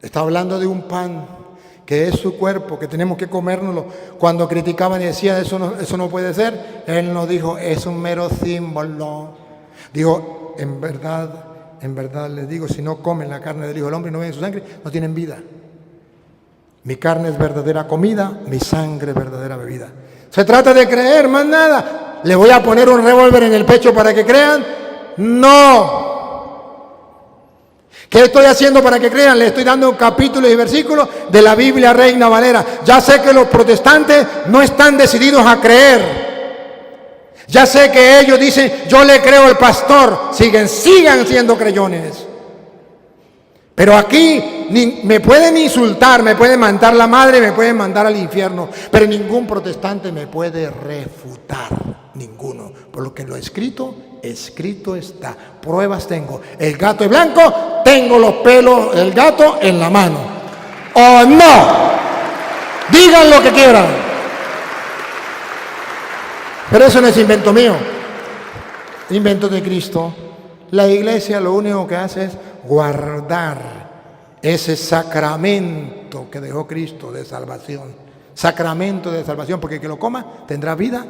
Está hablando de un pan que es su cuerpo, que tenemos que comérnoslo. Cuando criticaban y decían eso no puede ser, Él nos dijo, es un mero símbolo. Dijo, en verdad les digo, si no comen la carne del Hijo del Hombre y no beben su sangre, no tienen vida. Mi carne es verdadera comida, mi sangre es verdadera bebida. Se trata de creer, más nada. ¿Le voy a poner un revólver en el pecho para que crean? No. ¿Qué estoy haciendo para que crean? Le estoy dando capítulos y versículos de la Biblia Reina Valera. Ya sé que los protestantes no están decididos a creer. Ya sé que ellos dicen, yo le creo al pastor. Sigan siendo creyones. Pero aquí me pueden insultar, me pueden mandar la madre, me pueden mandar al infierno. Pero ningún protestante me puede refutar. Ninguno. Por lo que lo escrito está. Pruebas tengo. El gato es blanco, tengo los pelos del gato en la mano. ¡O no! Digan lo que quieran. Pero eso no es invento mío. Invento de Cristo. La iglesia lo único que hace es guardar ese sacramento que dejó Cristo de salvación. Sacramento de salvación, porque el que lo coma tendrá vida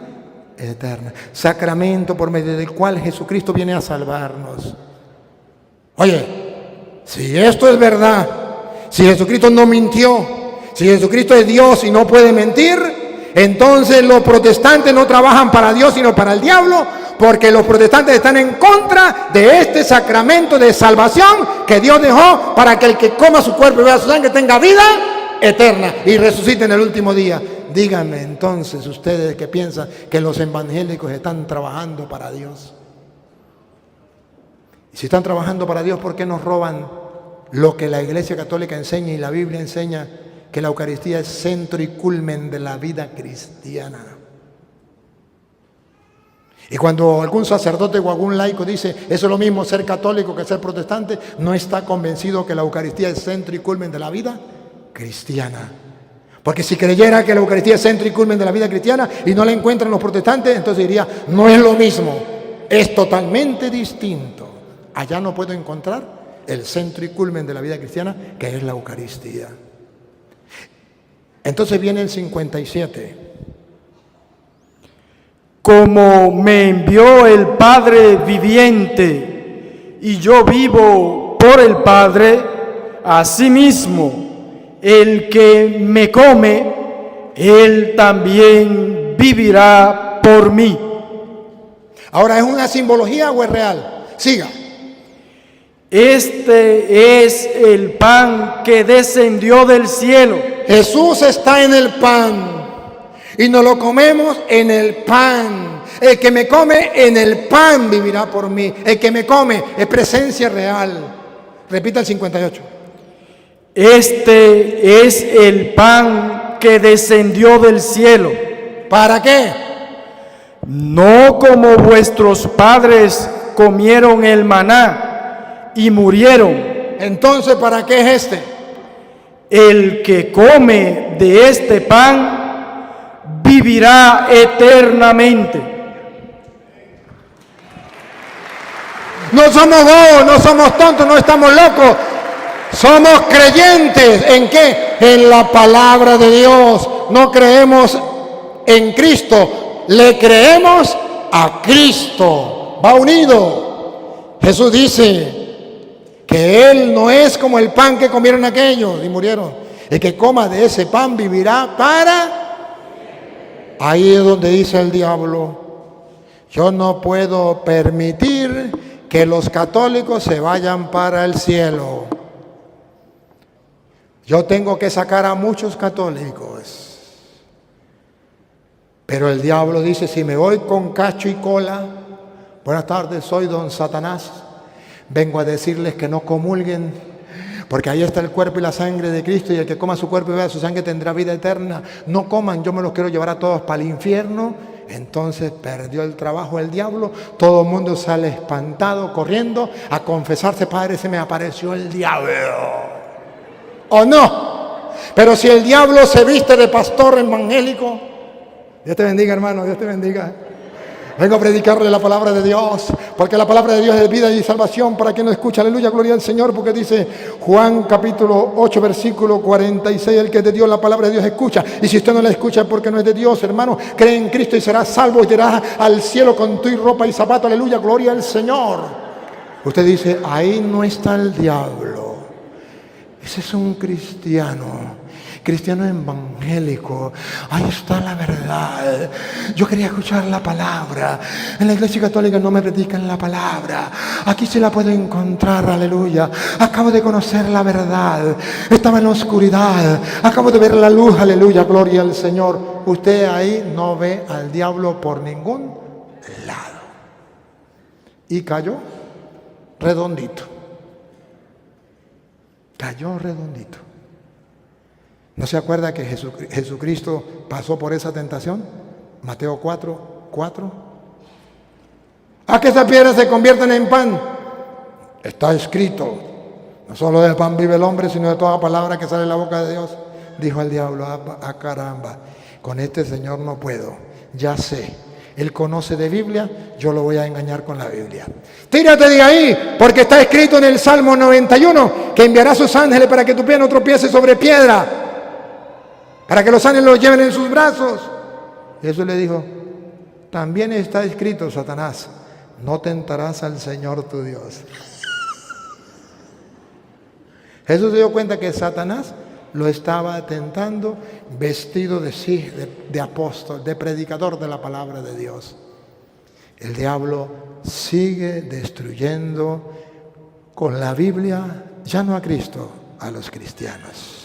eterna. Sacramento por medio del cual Jesucristo viene a salvarnos. Oye, si esto es verdad, si Jesucristo no mintió, si Jesucristo es Dios y no puede mentir, entonces los protestantes no trabajan para Dios sino para el diablo, porque los protestantes están en contra de este sacramento de salvación que Dios dejó para que el que coma su cuerpo y beba su sangre tenga vida eterna y resucite en el último día. Díganme entonces ustedes que piensan que los evangélicos están trabajando para Dios. Y si están trabajando para Dios, ¿por qué nos roban lo que la Iglesia Católica enseña y la Biblia enseña? Que la Eucaristía es centro y culmen de la vida cristiana. Y cuando algún sacerdote o algún laico dice eso es lo mismo ser católico que ser protestante, no está convencido que la Eucaristía es centro y culmen de la vida cristiana. Porque si creyera que la Eucaristía es centro y culmen de la vida cristiana y no la encuentran los protestantes, entonces diría, no es lo mismo, es totalmente distinto. Allá no puedo encontrar el centro y culmen de la vida cristiana, que es la Eucaristía. Entonces viene el 57. Como me envió el Padre viviente y yo vivo por el Padre, asimismo el que me come, él también vivirá por mí. Ahora, ¿es una simbología o es real? Siga. Este es el pan que descendió del cielo. Jesús está en el pan y nos lo comemos en el pan. El que me come en el pan vivirá por mí. El que me come es presencia real. Repita el 58. Este es el pan que descendió del cielo. ¿Para qué? No como vuestros padres comieron el maná y murieron. Entonces, ¿para qué es este? El que come de este pan vivirá eternamente. No somos bobos, no somos tontos, no estamos locos. Somos creyentes. ¿En qué? En la palabra de Dios. No creemos en Cristo, le creemos a Cristo. Va unido. Jesús dice que Él no es como el pan que comieron aquellos y murieron. El que coma de ese pan vivirá para... Ahí es donde dice el diablo, yo no puedo permitir que los católicos se vayan para el cielo. Yo tengo que sacar a muchos católicos. Pero el diablo dice, si me voy con cacho y cola, buenas tardes, soy don Satanás, vengo a decirles que no comulguen, porque ahí está el cuerpo y la sangre de Cristo, y el que coma su cuerpo y beba su sangre tendrá vida eterna. No coman, yo me los quiero llevar a todos para el infierno. Entonces perdió el trabajo el diablo, todo el mundo sale espantado, corriendo a confesarse, padre, se me apareció el diablo. ¿O no? Pero si el diablo se viste de pastor evangélico, Dios te bendiga, hermano, Dios te bendiga. Vengo a predicarle la palabra de Dios, porque la palabra de Dios es vida y salvación para quien no escucha. Aleluya, gloria al Señor, porque dice Juan capítulo 8, versículo 46, el que es de Dios, la palabra de Dios escucha. Y si usted no la escucha es porque no es de Dios, hermano. Cree en Cristo y serás salvo y irás al cielo con tu ropa y zapato. Aleluya, gloria al Señor. Usted dice, ahí no está el diablo. Ese es un cristiano cristiano evangélico, ahí está la verdad. Yo quería escuchar la palabra. En la iglesia católica no me predican la palabra. Aquí sí la puedo encontrar, aleluya. Acabo de conocer la verdad. Estaba en la oscuridad. Acabo de ver la luz, aleluya, gloria al Señor. Usted ahí no ve al diablo por ningún lado. Y cayó redondito. Cayó redondito. ¿No se acuerda que Jesucristo pasó por esa tentación? Mateo 4:4. ¿A que esas piedras se conviertan en pan? Está escrito, no solo del pan vive el hombre, sino de toda palabra que sale de la boca de Dios. Dijo el diablo, caramba, con este señor no puedo, ya sé. Él conoce de Biblia, yo lo voy a engañar con la Biblia. Tírate de ahí, porque está escrito en el Salmo 91, que enviará a sus ángeles para que tu pie no tropiece sobre piedra, para que los ángeles los lleven en sus brazos. Jesús le dijo, también está escrito, Satanás, no tentarás al Señor tu Dios. Jesús se dio cuenta que Satanás lo estaba tentando vestido de apóstol, de predicador de la palabra de Dios. El diablo sigue destruyendo con la Biblia, ya no a Cristo, a los cristianos.